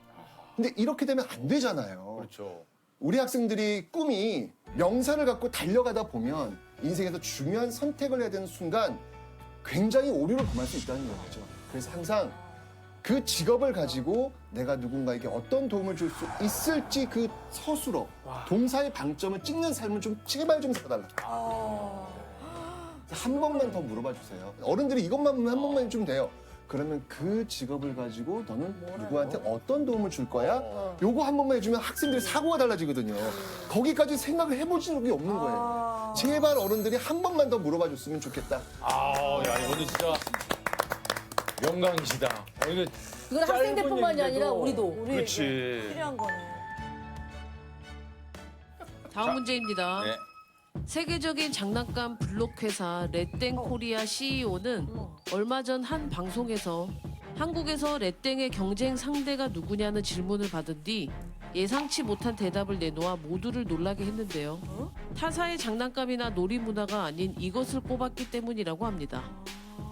근데 이렇게 되면 안 되잖아요. 그렇죠. 우리 학생들이 꿈이 명사를 갖고 달려가다 보면 인생에서 중요한 선택을 해야 되는 순간 굉장히 오류를 범할 수 있다는 거죠. 그래서 항상 그 직업을 가지고 내가 누군가에게 어떤 도움을 줄 수 있을지 그 서술어, 동사의 방점을 찍는 삶을 좀 제발 좀 살아달라. 한 번만 더 물어봐 주세요. 어른들이 이것만 한 번만 좀 돼요. 그러면 그 직업을 가지고 너는 누구한테 어떤 도움을 줄 거야? 요거 한 번만 해주면 학생들이 사고가 달라지거든요. 거기까지 생각을 해보신 적이 없는 거예요. 제발 어른들이 한 번만 더 물어봐 줬으면 좋겠다. 야, 이거는 진짜 영광이시다. 이거 이건 학생들뿐만이 아니라 우리도. 그렇지. 필요한 거네. 다음 문제입니다. 네. 세계적인 장난감 블록 회사 레땡 코리아 CEO는 얼마 전 한 방송에서 한국에서 레땡의 경쟁 상대가 누구냐는 질문을 받은 뒤 예상치 못한 대답을 내놓아 모두를 놀라게 했는데요. 타사의 장난감이나 놀이 문화가 아닌 이것을 꼽았기 때문이라고 합니다.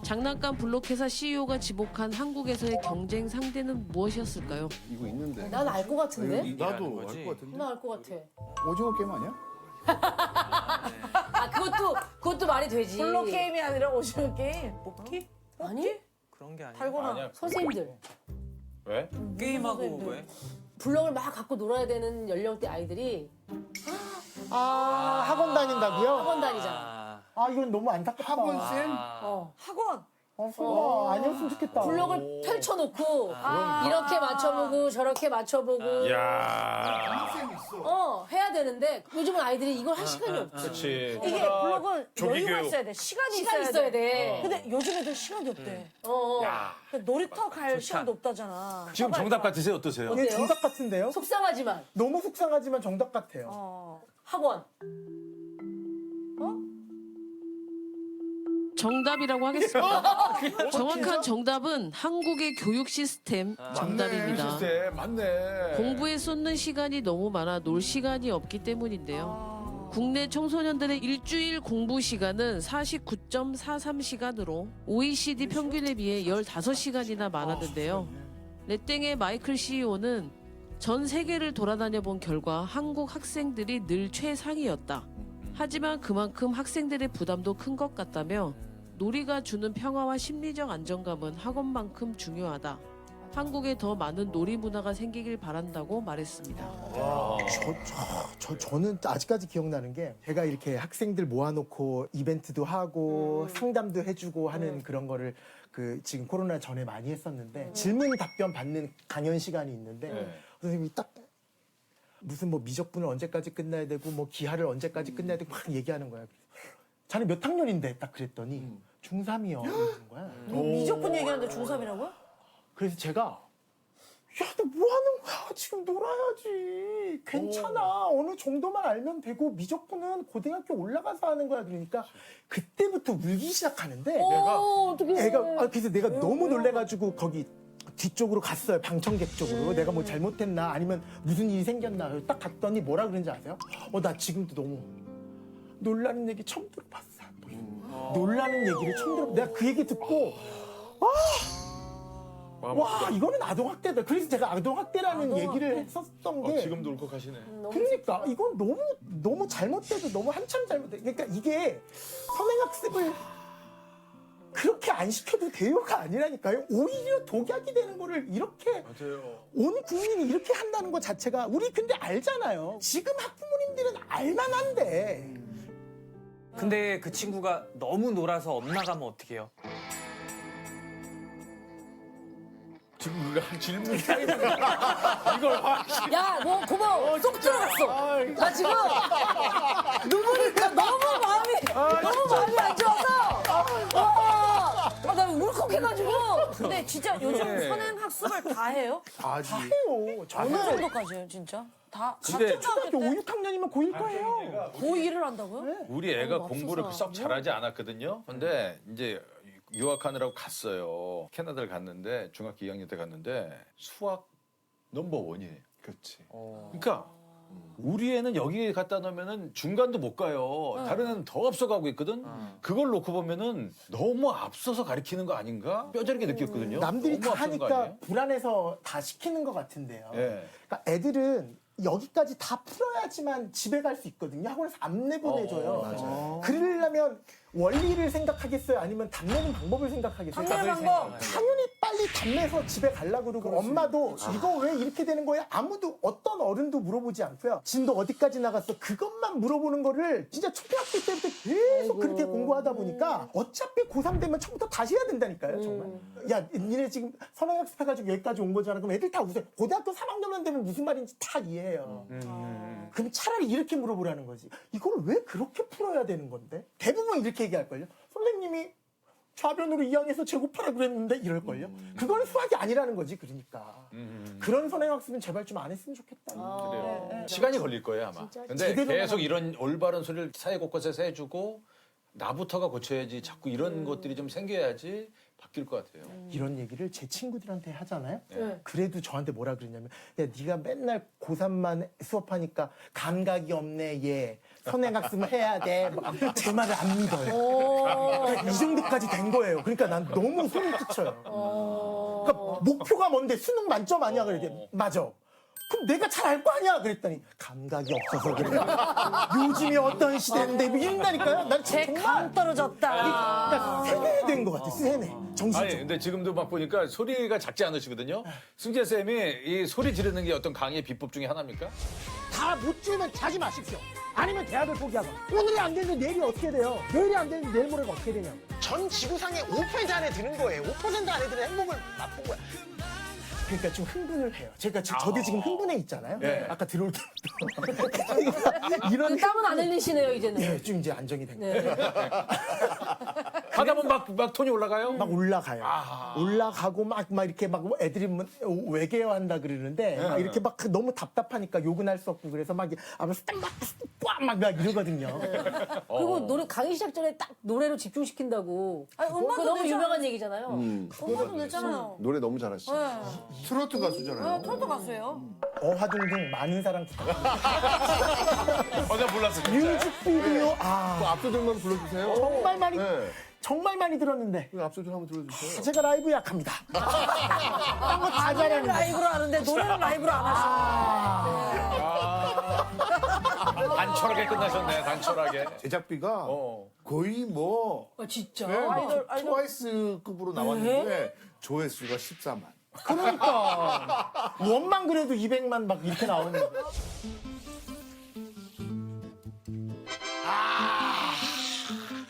장난감 블록 회사 CEO가 지목한 한국에서의 경쟁 상대는 무엇이었을까요? 이거 있는데. 난 알 것 같은데? 나도 알 것 같은데. 난 알 것 같아. 오징어 게임 아니야? 아 그것도 말이 되지. 블록 게임이 아니라 오징어 게임. 뽑기? 아니? 그런 게 아니야. 달고나. 아니야. 선생님들 왜? 게임하고 왜? 블럭을 막 갖고 놀아야 되는 연령대 아이들이 학원 다닌다고요? 학원 다니잖아. 이건 너무 안타깝다. 학원쌤? 학원. 설마 아니었으면 좋겠다. 블럭을 펼쳐놓고 이렇게 맞춰보고 저렇게 맞춰보고 야. 해야 되는데 요즘은 아이들이 이걸 할 시간이 없지. 그렇지. 이게 블록은 조기 여유가 교육. 있어야 돼. 시간이 시간이 있어야 돼. 근데 요즘 애들 시간이 없대. 야. 놀이터 갈 시간도 없다잖아. 지금 정답 같으세요? 어떠세요? 이게 정답 같은데요? 속상하지만 너무 속상하지만 정답 같아요. 학원. 정답이라고 하겠습니다. 정확한 정답은 한국의 교육 시스템 정답입니다. 글쎄, 맞네. 공부에 쏟는 시간이 너무 많아 놀 시간이 없기 때문인데요. 국내 청소년들의 일주일 공부 시간은 49.43시간으로 OECD 평균에 비해 15시간이나 많았는데요. 레땡의 마이클 CEO는 전 세계를 돌아다녀 본 결과 한국 학생들이 늘 최상이었다. 하지만 그만큼 학생들의 부담도 큰 것 같다며 놀이가 주는 평화와 심리적 안정감은 학원만큼 중요하다. 한국에 더 많은 놀이 문화가 생기길 바란다고 말했습니다. 저는 아직까지 기억나는 게 제가 이렇게 학생들 모아놓고 이벤트도 하고 상담도 해주고 하는 그런 거를 지금 코로나 전에 많이 했었는데 질문 답변 받는 강연 시간이 있는데 선생님이 딱 무슨 뭐 미적분을 언제까지 끝나야 되고 뭐 기하를 언제까지 끝나야 되고 막 얘기하는 거야. 자네 몇 학년인데 딱 그랬더니 중3이요. 이러는 거야. 미적분 얘기하는데 중3이라고요? 그래서 제가 야, 너 뭐 하는 거야? 지금 놀아야지. 괜찮아. 어느 정도만 알면 되고 미적분은 고등학교 올라가서 하는 거야. 그러니까 그때부터 울기 시작하는데 그래서 내가 너무 놀래가지고 거기 뒤쪽으로 갔어요. 방청객 쪽으로. 내가 뭐 잘못했나 아니면 무슨 일이 생겼나. 딱 갔더니 뭐라 그런지 아세요? 나 지금도 너무 놀라는 얘기 처음 들어봤어. 놀라는 얘기를 처음 들어봤어. 내가 그 얘기 듣고 와 이거는 아동학대다. 그래서 제가 아동학대라는 얘기를 했었던 게 지금도 울컥하시네. 그러니까 이건 너무 잘못돼도 너무 한참 잘못돼. 그러니까 이게 선행학습을 그렇게 안 시켜도 돼요가 아니라니까요. 오히려 독약이 되는 거를 이렇게 온 국민이 이렇게 한다는 것 자체가 우리 근데 알잖아요. 지금 학부모님들은 알만한데. 근데 그 친구가 너무 놀아서 엇나가면 어떡해요? 지금 그거 한 질문이 이걸 확실히. 야, 너 고마워. 쏙 들어갔어. 나 지금 눈물이 너무 마음이 안 좋아서. 나 울컥해가지고. 근데 진짜 요즘 선행학습을 다 해요? 다 해요. 어느 정도까지 해요, 진짜? 다 근데 같은 초등학교 초등학교 5, 때 6학년이면 고1 거예요. 고1을 한다고요? 우리 애가 어, 공부를 맙소사. 썩 잘하지 않았거든요. 근데 이제 유학하느라고 갔어요. 캐나다를 갔는데 중학교 2학년 때 갔는데 수학 넘버원이에요. 그렇지. 그러니까 우리 애는 여기 갖다 놓으면은 중간도 못 가요. 다른 애는 더 앞서가고 있거든. 그걸 놓고 보면은 너무 앞서서 가리키는 거 아닌가? 뼈저리게 느꼈거든요. 남들이 너무 다 앞서는 거 하니까 아니에요? 불안해서 다 시키는 것 같은데요. 예. 그러니까 애들은 여기까지 다 풀어야지만 집에 갈 수 있거든요. 학원에서 안 내보내줘요. 맞아요. 그러려면 원리를 생각하겠어요? 아니면 답내는 방법을 생각하겠어요? 답내는 방법. 당연히 빨리 담내서 집에 가려고 그러고 엄마도 이거 왜 이렇게 되는 거야? 아무도 어떤 어른도 물어보지 않고요. 진도 어디까지 나갔어? 그것만 물어보는 거를 진짜 초등학교 때부터 계속 그렇게 공부하다 보니까 어차피 고3 되면 처음부터 다시 해야 된다니까요. 정말. 야 니네 지금 선행학습 해가지고 여기까지 온 거잖아. 그럼 애들 다 웃어요. 고등학교 3학년만 되면 무슨 말인지 다 이해해요. 그럼 차라리 이렇게 물어보라는 거지. 이걸 왜 그렇게 풀어야 되는 건데? 대부분 이렇게 얘기할걸요. 선생님이 좌변으로 이항해서 제곱하라 그랬는데 이럴걸요. 그거는 수학이 아니라는 거지. 그러니까. 그런 선행학습은 제발 좀 안 했으면 좋겠다. 그래요. 시간이 걸릴 거예요 아마. 근데 제대로 계속 이런 올바른 소리를 사회 곳곳에서 해주고 나부터가 고쳐야지. 자꾸 이런 것들이 좀 생겨야지 바뀔 것 같아요. 이런 얘기를 제 친구들한테 하잖아요. 네. 그래도 저한테 뭐라 그러냐면 야 네가 맨날 고3만 수업하니까 감각이 없네 얘. 선행학습을 해야 돼. 제 말을 안 믿어요. 이 정도까지 된 거예요. 그러니까 난 너무 소름 끼쳐요. 그러니까 목표가 뭔데 수능 만점 아니야? 그랬더니 맞아. 그럼 내가 잘 알 거 아니야? 그랬더니 감각이 없어서 그래. 요즘이 어떤 시대인데 뭐 이런다니까요. 난 정말 감 떨어졌다. 그러니까 세뇌된 것 같아. 세뇌. 아니 정신적으로. 근데 지금도 막 보니까 소리가 작지 않으시거든요. 승재 쌤이 이 소리 지르는 게 어떤 강의의 비법 중에 하나입니까? 다 못 지으면 자지 마십시오. 아니면 대학을 포기하고. 오늘이 안 되는데 내일이 어떻게 돼요? 내일이 안 되는데 내일 모레가 어떻게 되냐고. 전 지구상의 5% 안에 드는 거예요. 5% 안에 드는 행복을 맛본 거야. 그러니까 좀 흥분을 해요. 제가 저도 지금 흥분해 있잖아요. 네. 아까 들어올 때부터. 이런 땀은 안 흘리시네요 이제는. 예, 좀 이제 안정이 된 거예요. 하다 보면 막 톤이 올라가요? 막 올라가요. 올라가고 막 이렇게 막 애들이 뭐 외계어한다 그러는데 막 이렇게 막 너무 답답하니까 욕은 할 수 없고 그래서 막 꽉막 이러거든요. 그리고 노래 강의 시작 전에 딱 노래로 집중시킨다고. 아니, 그거 음악도 너무 되잖아. 유명한 얘기잖아요. 음악도 냈잖아요. 노래 너무 잘하시죠. 트로트 가수잖아요. 트로트 가수예요. 어화둥둥 많은 사랑 부탁드립니다. 내가 몰랐어. 뮤직비디오 그 앞소절만 불러주세요. 정말 많이 네. 정말 많이 들었는데 그 앞소절 한번 들어주세요. 제가 라이브 약합니다. 다 노래는 잘하는데. 라이브로 하는데 노래는 라이브로 안 하시네. 단촐하게 끝나셨네. 단촐하게. 제작비가 어. 거의 뭐 진짜. 네, 뭐 아이돌. 트와이스급으로 나왔는데 조회수가 14만. 그러니까 원만 그래도 200만 막 이렇게 나오는 거.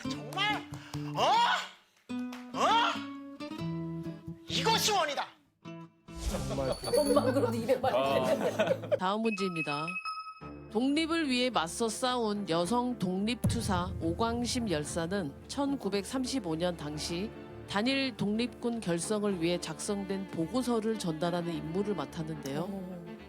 정말 이것이 원이다. 엄마 그래도 200만. 다음 문제입니다. 독립을 위해 맞서 싸운 여성 독립투사 오광심 열사는 1935년 당시 단일 독립군 결성을 위해 작성된 보고서를 전달하는 임무를 맡았는데요.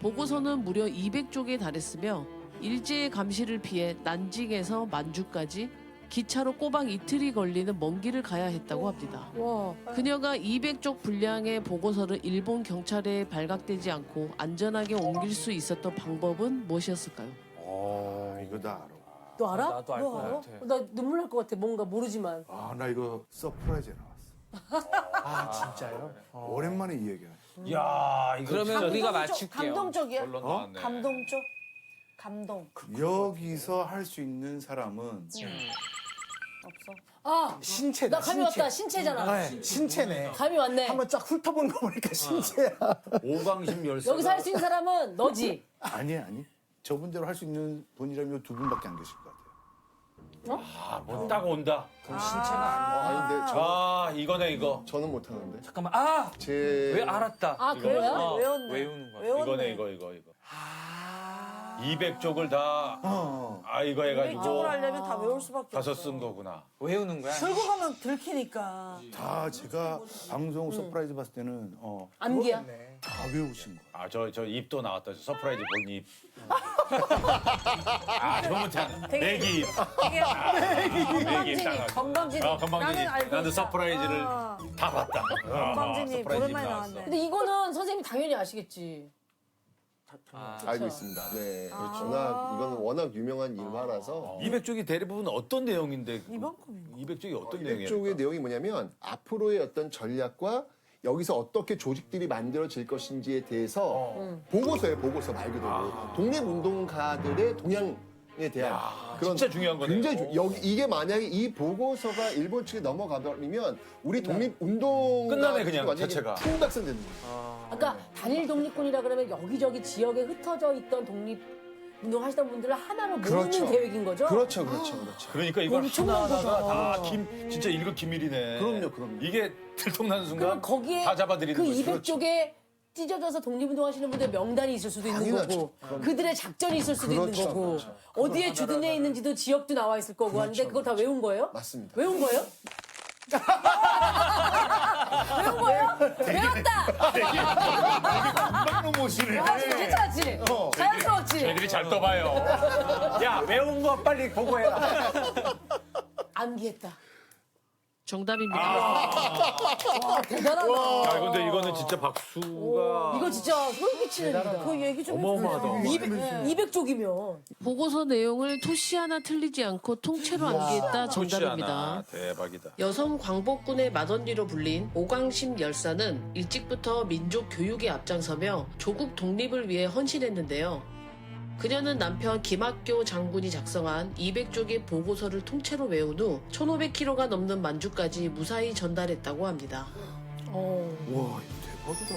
보고서는 무려 200쪽에 달했으며 일제의 감시를 피해 난징에서 만주까지 기차로 꼬박 이틀이 걸리는 먼 길을 가야 했다고 합니다. 와. 그녀가 200쪽 분량의 보고서를 일본 경찰에 발각되지 않고 안전하게 옮길 수 있었던 방법은 무엇이었을까요? 이거 다 알아. 너 알아? 나도 알 너 것 알아? 같아. 나 눈물 날 것 같아. 뭔가 모르지만. 나 이거 서프라이즈에 나왔어. 아 진짜요? 오랜만에 이 얘기야. 야, 이거 그러면 진짜 우리가 감동적- 맞출게요. 감동적이야. 결론 나왔네. 감동적. 감동. 여기서 할 수 있는 사람은 없어. 아, 신체다. 나 감이 왔다. 신체잖아. 네, 신체네. 감이 왔네. 한번 쫙 훑어보는 거 보니까 신체야. 오광심 열사. 여기서 할 수 있는 사람은 너지. 아니. 저분대로 할 수 있는 분이라면 두 분밖에 안 계실 것 같아요. 뭐 딱 온다. 그럼 신체가 아니야. 아닌데 이거네 이거. 저는 못하는데. 잠깐만. 제 왜 알았다. 아, 그래요? 어, 외웠네. 외우는 거야. 외웠네. 이거네 이거. 200쪽을 다 이거 해가지고 이쪽으로 하려면 다 외울 수밖에 가서 없어. 쓴 거구나. 외우는 거야. 들고 가면 들키니까. 다 제가 방송 서프라이즈 봤을 때는 암기야? 다 외우신 거. 저 입도 나왔다. 저 서프라이즈 본 입. 저거 못하네. 되게- 내기 입. 내기 입. 딱. 건방진이. 건방진이. 나는 알고 나도 있다. 서프라이즈를 아. 다 봤다. 건방진이 서프라이즈 입 오랜만에 나왔어. 나왔네. 근데 이거는 선생님이 당연히 아시겠지. 알고 있습니다. 네. 이거는 워낙 유명한 일화라서 200쪽이 대부분 어떤 내용인데? 이만큼인가? 200쪽이 어떤 내용이에요? 이쪽의 내용이 뭐냐면 앞으로의 어떤 전략과 여기서 어떻게 조직들이 만들어질 것인지에 대해서 보고서예요. 보고서 말 그대로 독립운동가들의 동향 대한 그런 진짜 중요한 거네요. 굉장히 여기 이게 만약에 이 보고서가 일본 측에 넘어가 버리면 우리 독립운동 끝나네, 그냥 완전히 자체가. 풍각선되는 거예요. 그러니까 단일 독립군이라 그러면 여기저기 지역에 흩어져 있던 독립운동 하시던 분들을 하나로 모으는 그렇죠. 계획인 거죠? 그렇죠. 그러니까 이걸 엄청난 하나하나가 거죠. 다 진짜 일급 기밀이네. 그럼요. 이게 들통나는 순간 그럼 거기에 다 잡아들이는 그 거지. 200쪽에 찢어져서 독립운동 하시는 분들 명단이 있을 수도 있는 당연하죠. 거고 그럼요. 그들의 작전이 있을 수도 있는 그렇죠, 거고 그렇죠. 어디에 주둔해 있는지도 지역도 나와 있을 거고 하는데 그걸 다 외운 거예요? 맞습니다. 외운 거예요? 외운 거예요? 외웠다! 금방 넘어오시네. 아, 괜찮지? 자연스러웠지? 애들이 잘 떠봐요. 야, 외운 거 빨리 보고해라. 암기했다. 정답입니다. 와, 대단하다. 야, 근데 이거는 진짜 박수가. 이거 진짜 소름 끼치는 일이다. 그 얘기 좀 어마어마하다. 해주세요. 200쪽이면. 보고서 내용을 토시 하나 틀리지 않고 통째로 암기했다 좋지 정답입니다. 않아. 대박이다. 여성 광복군의 맏언니로 불린 오광심 열사는 일찍부터 민족 교육에 앞장서며 조국 독립을 위해 헌신했는데요. 그녀는 남편 김학교 장군이 작성한 200쪽의 보고서를 통째로 외운 후 1500kg가 넘는 만주까지 무사히 전달했다고 합니다. 와, 이거 대박이다.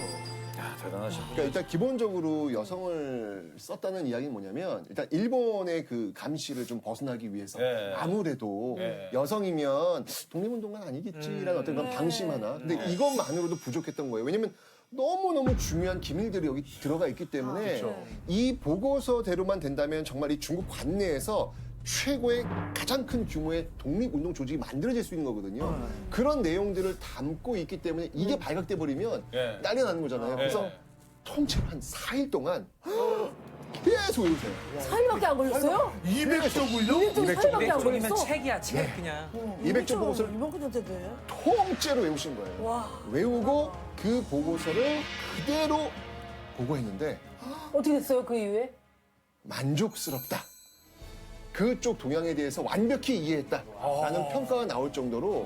야, 대단하신 분. 그러니까 일단 기본적으로 여성을 썼다는 이야기는 뭐냐면 일단 일본의 그 감시를 좀 벗어나기 위해서 네. 아무래도 네. 여성이면 독립운동가 아니겠지라는 어떤 그런 방심 하나. 근데 이것만으로도 부족했던 거예요. 왜냐면 너무너무 중요한 기밀들이 여기 들어가 있기 때문에 이 보고서대로만 된다면 정말 이 중국 관내에서 최고의 가장 큰 규모의 독립운동 조직이 만들어질 수 있는 거거든요. 그런 내용들을 담고 있기 때문에 이게 발각돼 버리면 예. 난리 나는 거잖아요. 그래서 통째로 한 4일 동안 계속 외우세요. 4일밖에 안 걸렸어요? 200쪽을요? 200쪽밖에 안 200쪽이면 걸렸어? 책이야, 책 그냥. 200쪽 보고서를 이만큼한테 돼? 통째로 외우신 거예요. 와. 외우고 그 보고서를 그대로 보고했는데 어떻게 됐어요, 그 이후에? 만족스럽다. 그쪽 동향에 대해서 완벽히 이해했다라는 평가가 나올 정도로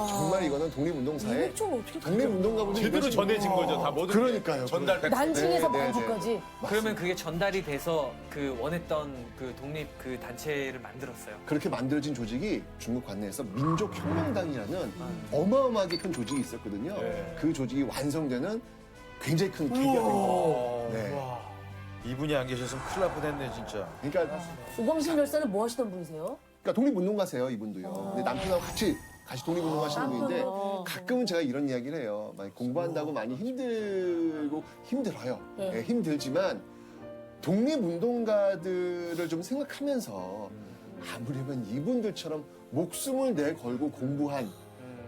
정말 이거는 독립운동사의 200쪽 어떻게 독립운동가분들이 제대로 이러신 전해진 거죠. 다 모든 게. 그러니까요. 전달 난징에서 네, 네, 만주까지. 그러면 그게 전달이 돼서 그 원했던 그 독립 그 단체를 만들었어요. 그렇게 만들어진 조직이 중국 관내에서 민족혁명당이라는 어마어마하게 큰 조직이 있었거든요. 네. 그 조직이 완성되는 굉장히 큰 계기가 된 거예요. 네. 이분이 안 계셨으면 큰일 날 뻔했네, 진짜. 그러니까 오광심 열사는 뭐 하시던 분이세요? 독립운동가세요, 이분도요. 근데 남편하고 같이 독립운동 하시는 분인데 가끔은 제가 이런 이야기를 해요. 막 공부한다고 많이 힘들어요. 네, 힘들지만 독립운동가들을 좀 생각하면서 아무래도 이분들처럼 목숨을 내걸고 공부한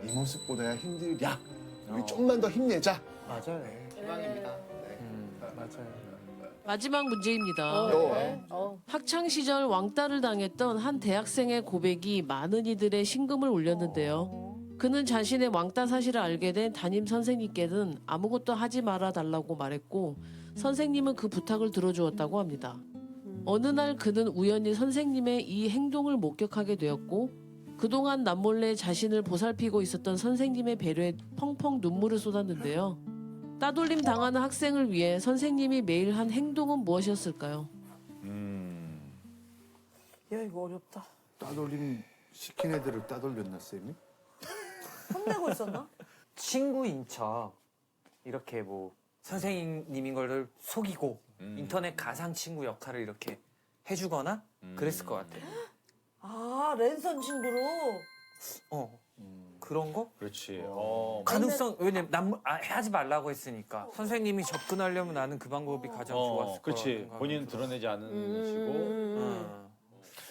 이 모습보다야 힘들랴. 우리 좀만 더 힘내자. 맞아요. 희망입니다. 맞아요. 마지막 문제입니다. 학창 시절 왕따를 당했던 한 대학생의 고백이 많은 이들의 심금을 울렸는데요. 그는 자신의 왕따 사실을 알게 된 담임 선생님께는 아무것도 하지 말아 달라고 말했고 선생님은 그 부탁을 들어주었다고 합니다. 어느 날 그는 우연히 선생님의 이 행동을 목격하게 되었고 그동안 남몰래 자신을 보살피고 있었던 선생님의 배려에 펑펑 눈물을 쏟았는데요. 따돌림 당하는 학생을 위해 선생님이 매일 한 행동은 무엇이었을까요? 야 이거 어렵다. 따돌림 시킨 애들을 따돌렸나, 쌤이? 혼내고 있었나? 친구인 척 이렇게 뭐 선생님인 거를 속이고 인터넷 가상 친구 역할을 이렇게 해주거나 그랬을 것 같아요. 아 랜선 친구로. 그런 거? 그렇지. 가능성 왜냐면 하지 말라고 했으니까 선생님이 접근하려면 나는 그 방법이 가장 좋았을 거라고 그렇지. 생각하면서. 본인 드러내지 않으시고.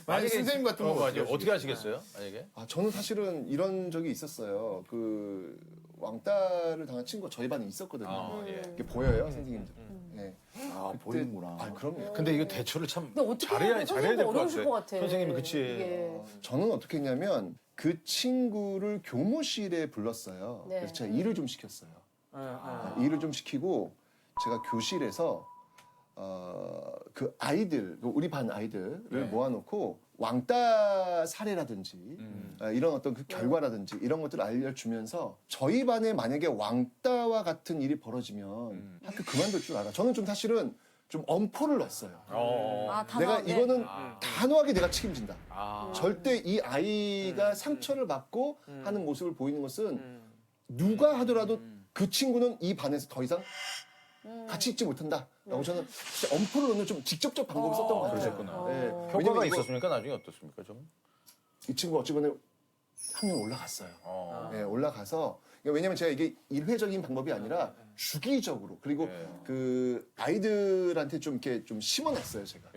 만약에 선생님 같은 거 맞아. 어떻게 하시겠어요? 만약에? 저는 사실은 이런 적이 있었어요. 그 왕따를 당한 친구가 저희 반에 있었거든요. 예. 이게 보여요, 선생님들. 네. 아, 보이는구나. 그럼요. 근데 이거 대처를 참 근데 어떻게 잘해야 하면 될 것 어려우실 것 같아. 같아. 선생님이 그치. 이게. 저는 어떻게 했냐면 그 친구를 교무실에 불렀어요. 네. 그래서 제가 일을 좀 시켰어요. 일을 좀 시키고 제가 교실에서 그 아이들, 우리 반 아이들을 모아놓고 왕따 사례라든지 이런 어떤 그 결과라든지 이런 것들을 알려주면서 저희 반에 만약에 왕따와 같은 일이 벌어지면 학교 그만둘 줄 알아. 저는 좀 사실은 좀 엄포를 놨어요. 아, 내가 단호하게? 이거는 단호하게 내가 책임진다. 아. 절대 이 아이가 상처를 받고 하는 모습을 보이는 것은 누가 하더라도 그 친구는 이 반에서 더 이상 같이 있지 못한다. 라고 저는 진짜 엄포를 놓는 좀 직접적 방법을 썼던 것 같아요. 그러셨구나. 네. 효과가 왜냐면 이거- 있었습니까? 나중에 어떻습니까? 좀? 이 친구 어찌보면 한 명 올라갔어요. 네, 올라가서 왜냐면 제가 이게 일회적인 방법이 아니라 주기적으로 그리고 그 아이들한테 좀 이렇게 좀 심어놨어요 제가.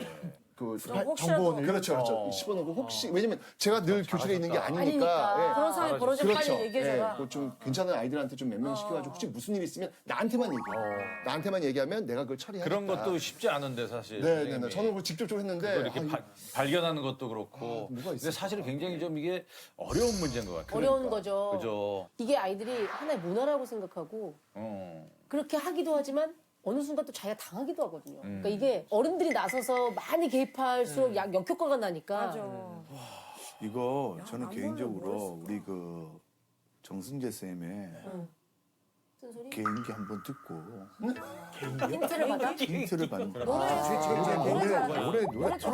그 정보원을 그렇죠, 그렇죠. 심어놓고 혹시 왜냐면 제가 늘 교실에 있는 게 아니니까. 예. 그런 상황이 벌어지면 빨리 얘기해줘라. 좀 괜찮은 아이들한테 좀 몇 명 시켜가지고 혹시 무슨 일 있으면 나한테만 얘기해. 나한테만 얘기하면 내가 그걸 처리하겠다. 그런 것도 쉽지 않은데 사실. 네네네. 선생님이. 저는 그걸 직접적으로 했는데 그걸 이렇게 이거 발견하는 것도 그렇고. 뭐가 근데 사실 굉장히 좀 이게 어려운 문제인 것 같아요. 어려운 거죠. 그죠. 이게 아이들이 하나의 문화라고 생각하고 그렇게 하기도 하지만 어느 순간 또 자기가 당하기도 하거든요. 그러니까 이게 어른들이 나서서 많이 개입할수록 역효과가 나니까. 이거 저는 개인적으로 우리 그 정승재 쌤의 쓴소리? 개인기 한번 듣고 힌트를 받아? 힌트를 받는 거야.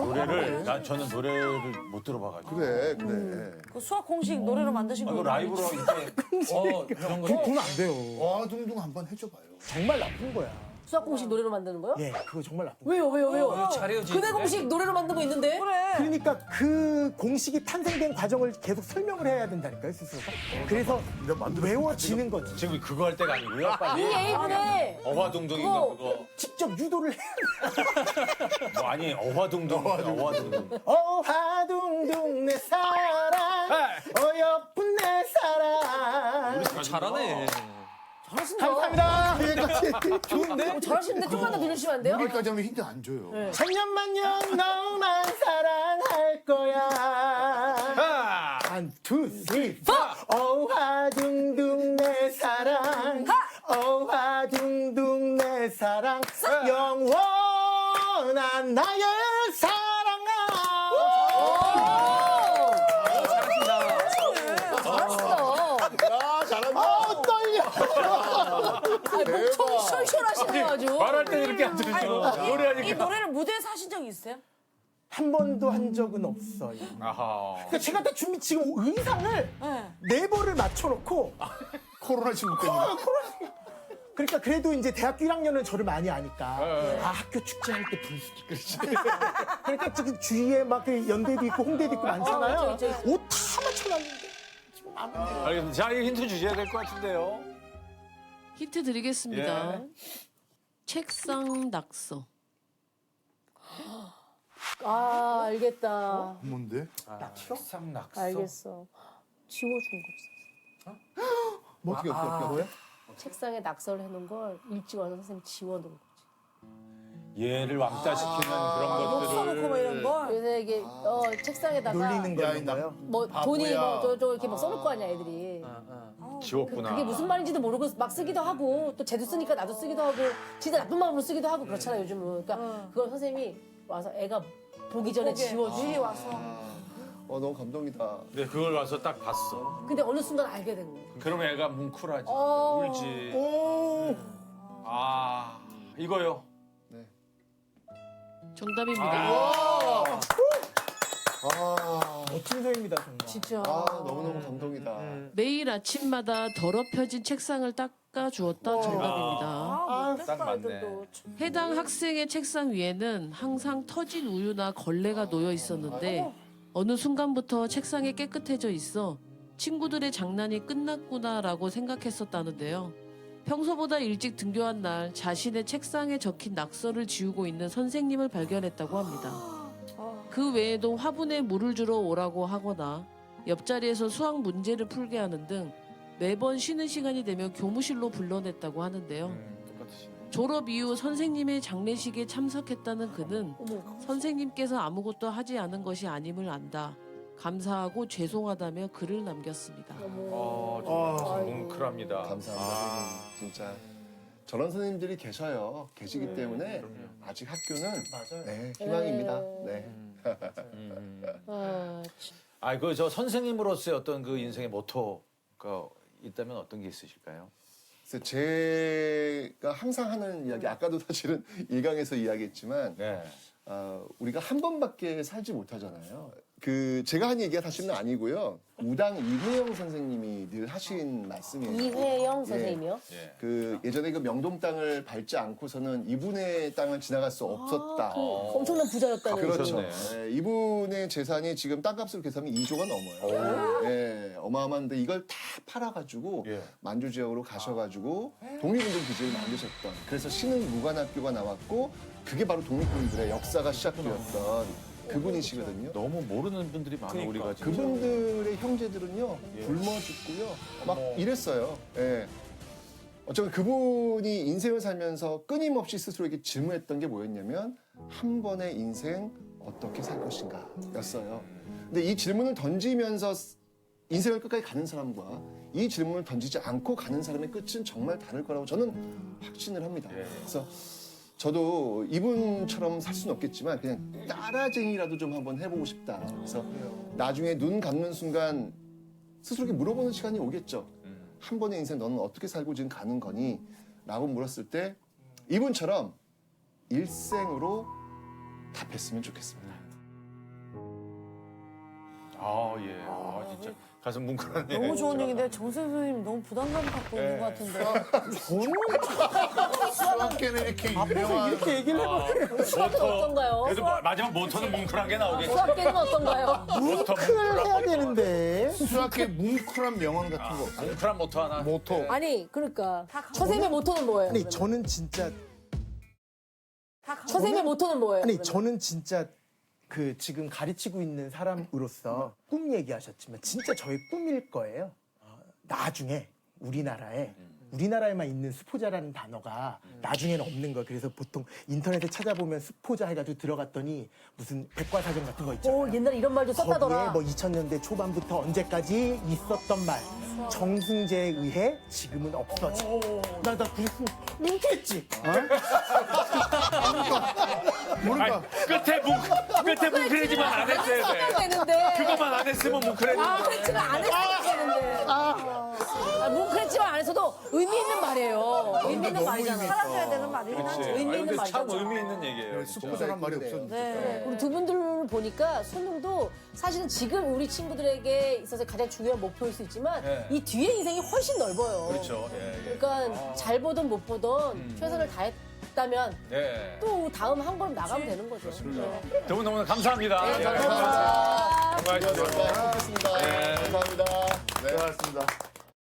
노래를 저는 노래를 못 들어봐가지고. 그래 그래. 그 수학 공식 노래로 만드신 이거 거 라이브로 이렇게 그런 거. 그러면 안 돼요. 와둥둥 한번 해줘봐요. 정말 나쁜 거야. 수학 공식 노래로 만드는 거요? 예, 그거 정말 나쁜 거야. 왜요? 잘해요, 그대 공식 노래로 만든 거 있는데? 그러니까 그 공식이 탄생된 과정을 계속 설명을 해야 된다니까요, 스스로가. 그래서 외워지는 거지. 지금 그거 할 때가 아니고요. 빨리. 이 A분에 어화둥둥인 그거. 거 그거. 직접 유도를 해. 뭐 아니 어화둥둥. 어화둥둥. 어화둥둥 내 사랑, 어여쁜 내 사랑. 잘하네. 잘하신다. 감사합니다. 좋은데? 잘하시는데 좀만 더 들려주시면 안 돼요? 여기까지 하면 힌트 안 줘요. 천년만년 너만 사랑할 거야. 한, 투, 쓰리, 포. 어화둥둥 내 사랑, 어화둥둥 내 사랑, 영원한 나의 사랑아. 야 잘한다. 떨려. 목청 쏠쏠하시네요 아주. 말할 때 이렇게 안 들리죠. 이 노래하니까. 노래를 무대에서 하신 적이 있어요? 한 번도 한 적은 없어요. 아하. 그러니까 제가 다 준비 지금 의상을 네. 네 벌을 맞춰놓고 코로나 친구 때문에. 그러니까 그래도 이제 대학교 1학년은 저를 많이 아니까 아 학교 축제할 때 부를 수 있겠지. 그러니까 지금 주위에 막 그 연대도 있고 홍대도 있고 많잖아요. 옷 다 맞춰놨는데 지금 안 돼. 알겠습니다. 자, 이거 힌트 주셔야 될 것 같은데요. 힌트 드리겠습니다. 예. 책상 낙서. 아 알겠다. 뭔데? 책상 낙서. 알겠어. 지워준 거지. 뭐 어떻게 어떻게. 책상에 낙서를 해놓은 걸 일찍 와서 선생님이 지워놓은 거지. 얘를 왕따시키는 그런 욕 써놓고 뭐 이런 것들을. 걸. 그래서 이게 놀리는 놀리는 거예요. 뭐 돈이 뭐저 이렇게 막 써놓을 거 아니야 애들이. 지웠구나. 그게 무슨 말인지도 모르고 막 쓰기도 하고 또 쟤도 쓰니까 나도 쓰기도 하고 진짜 나쁜 마음으로 쓰기도 하고 그렇잖아요 요즘은. 그러니까 그걸 선생님이 와서 애가 보기 전에 지워주고. 미리 와서. 너무 감동이다. 네, 그걸 와서 딱 봤어. 근데 어느 순간 알게 된 거야. 그럼 애가 뭉클하지. 어. 울지. 오. 아, 이거요. 정답입니다. 멋진 소입니다 정말. 진짜. 너무너무 감동이다. 매일 아침마다 더럽혀진 책상을 닦아주었다. 정답입니다. 아, 딱 못됐다, 맞네. 애들도. 해당 학생의 책상 위에는 항상 터진 우유나 걸레가 놓여 있었는데 어느 순간부터 책상이 깨끗해져 있어 친구들의 장난이 끝났구나라고 생각했었다는데요. 평소보다 일찍 등교한 날 자신의 책상에 적힌 낙서를 지우고 있는 선생님을 발견했다고 합니다. 그 외에도 화분에 물을 주러 오라고 하거나 옆자리에서 수학 문제를 풀게 하는 등 매번 쉬는 시간이 되면 교무실로 불러냈다고 하는데요. 졸업 이후 선생님의 장례식에 참석했다는 그는 선생님께서 아무것도 하지 않은 것이 아님을 안다. 감사하고 죄송하다며 글을 남겼습니다. 정말 뭉클합니다. 감사합니다. 진짜 저런 선생님들이 계시기 때문에 아직 학교는 네, 희망입니다. 네. 아, 저 선생님으로서의 어떤 그 인생의 모토가 있다면 어떤 게 있으실까요? 그래서 제가 항상 하는 이야기, 아까도 사실은 일강에서 이야기했지만 네. 우리가 한 번밖에 살지 못하잖아요. 제가 한 얘기가 사실은 아니고요. 우당 이회영 선생님이 늘 하신 말씀이에요. 이회영 선생님이요? 예전에 그 명동 땅을 밟지 않고서는 이분의 땅을 지나갈 수 없었다. 엄청난 부자였다는 그렇죠. 그렇네. 네, 이분의 재산이 지금 땅값으로 계산하면 2조가 넘어요. 네, 어마어마한데 이걸 다 팔아가지고 예. 만주 지역으로 가셔가지고 독립운동 기지를 만드셨던. 그래서 신흥무관학교가 나왔고 그게 바로 독립군들의 역사가 시작되었던 그분이시거든요. 너무 모르는 분들이 많아 우리가 진짜. 그분들의 형제들은요 굶어 죽고요 막 이랬어요. 예. 어쩌면 그분이 인생을 살면서 끊임없이 스스로에게 질문했던 게 뭐였냐면 한 번의 인생 어떻게 살 것인가 였어요. 근데 이 질문을 던지면서 인생을 끝까지 가는 사람과 이 질문을 던지지 않고 가는 사람의 끝은 정말 다를 거라고 저는 확신을 합니다. 그래서 저도 이분처럼 살 수는 없겠지만 그냥 따라쟁이라도 좀 한번 해보고 싶다. 그래서 나중에 눈 감는 순간 스스로에게 물어보는 시간이 오겠죠. 한 번의 인생 너는 어떻게 살고 지금 가는 거니? 라고 물었을 때 이분처럼 일생으로 답했으면 좋겠습니다. 아 예. 진짜 가슴 뭉클하네. 너무 좋은 얘기인데 정선 선생님 너무 부담감 갖고 있는 것 같은데. 수학계는 이렇게 유명한 이렇게 얘기를 해봐. 수학은 어떤가요? 그래도 마지막 모터는 뭉클하게 나오겠지. 수학계는 어떤가요? 뭉클을 해야 되는데. 수학계 뭉클한 명언 같은 거 없어요? 뭉클한 모터 하나. 모토. 아니 그러니까 선생님의 모토는 뭐예요? 아니 저는 진짜 선생님의 모토는 뭐예요? 아니 저는 진짜 지금 가르치고 있는 사람으로서 꿈 얘기하셨지만 진짜 저의 꿈일 거예요. 나중에 우리나라에만 있는 수포자라는 단어가 나중에는 없는 거예요. 그래서 보통 인터넷에 찾아보면 수포자 해가지고 들어갔더니 무슨 백과사전 같은 거 있잖아요. 옛날에 이런 말도 썼다더라. 거기에 뭐 2000년대 초반부터 언제까지 있었던 말 정승재에 의해 지금은 없어져. 나 그래서 뭉쳤지. 모르니까 끝에 뭉클해지만 안 했어야 돼. 했는데. 그것만 안 했으면 뭉클했는데. 뭉클했지만 안 했어야 되는데. 뭉클했지만 안 했어도 의미 있는 말이에요. 의미 있는 말이잖아. 살아줘야 되는 말이긴 하죠. 그렇지. 의미 있는 근데 참 말이죠. 의미 있는 얘기예요. 수포자란 말이 없었는데. 네. 우리 두 분들 보니까 손흥도 사실은 지금 우리 친구들에게 있어서 가장 중요한 목표일 수 있지만 네. 이 뒤에 인생이 훨씬 넓어요. 그렇죠. 예. 그러니까 잘 보든 못 보든 최선을 다했다면 예. 또 다음 한 걸음 나가면 되는 거죠. 네. 두 분 너무나 감사합니다. 네, 예. 감사합니다. 수고하셨습니다. 수고하셨습니다. 감사합니다. 네. 고맙습니다.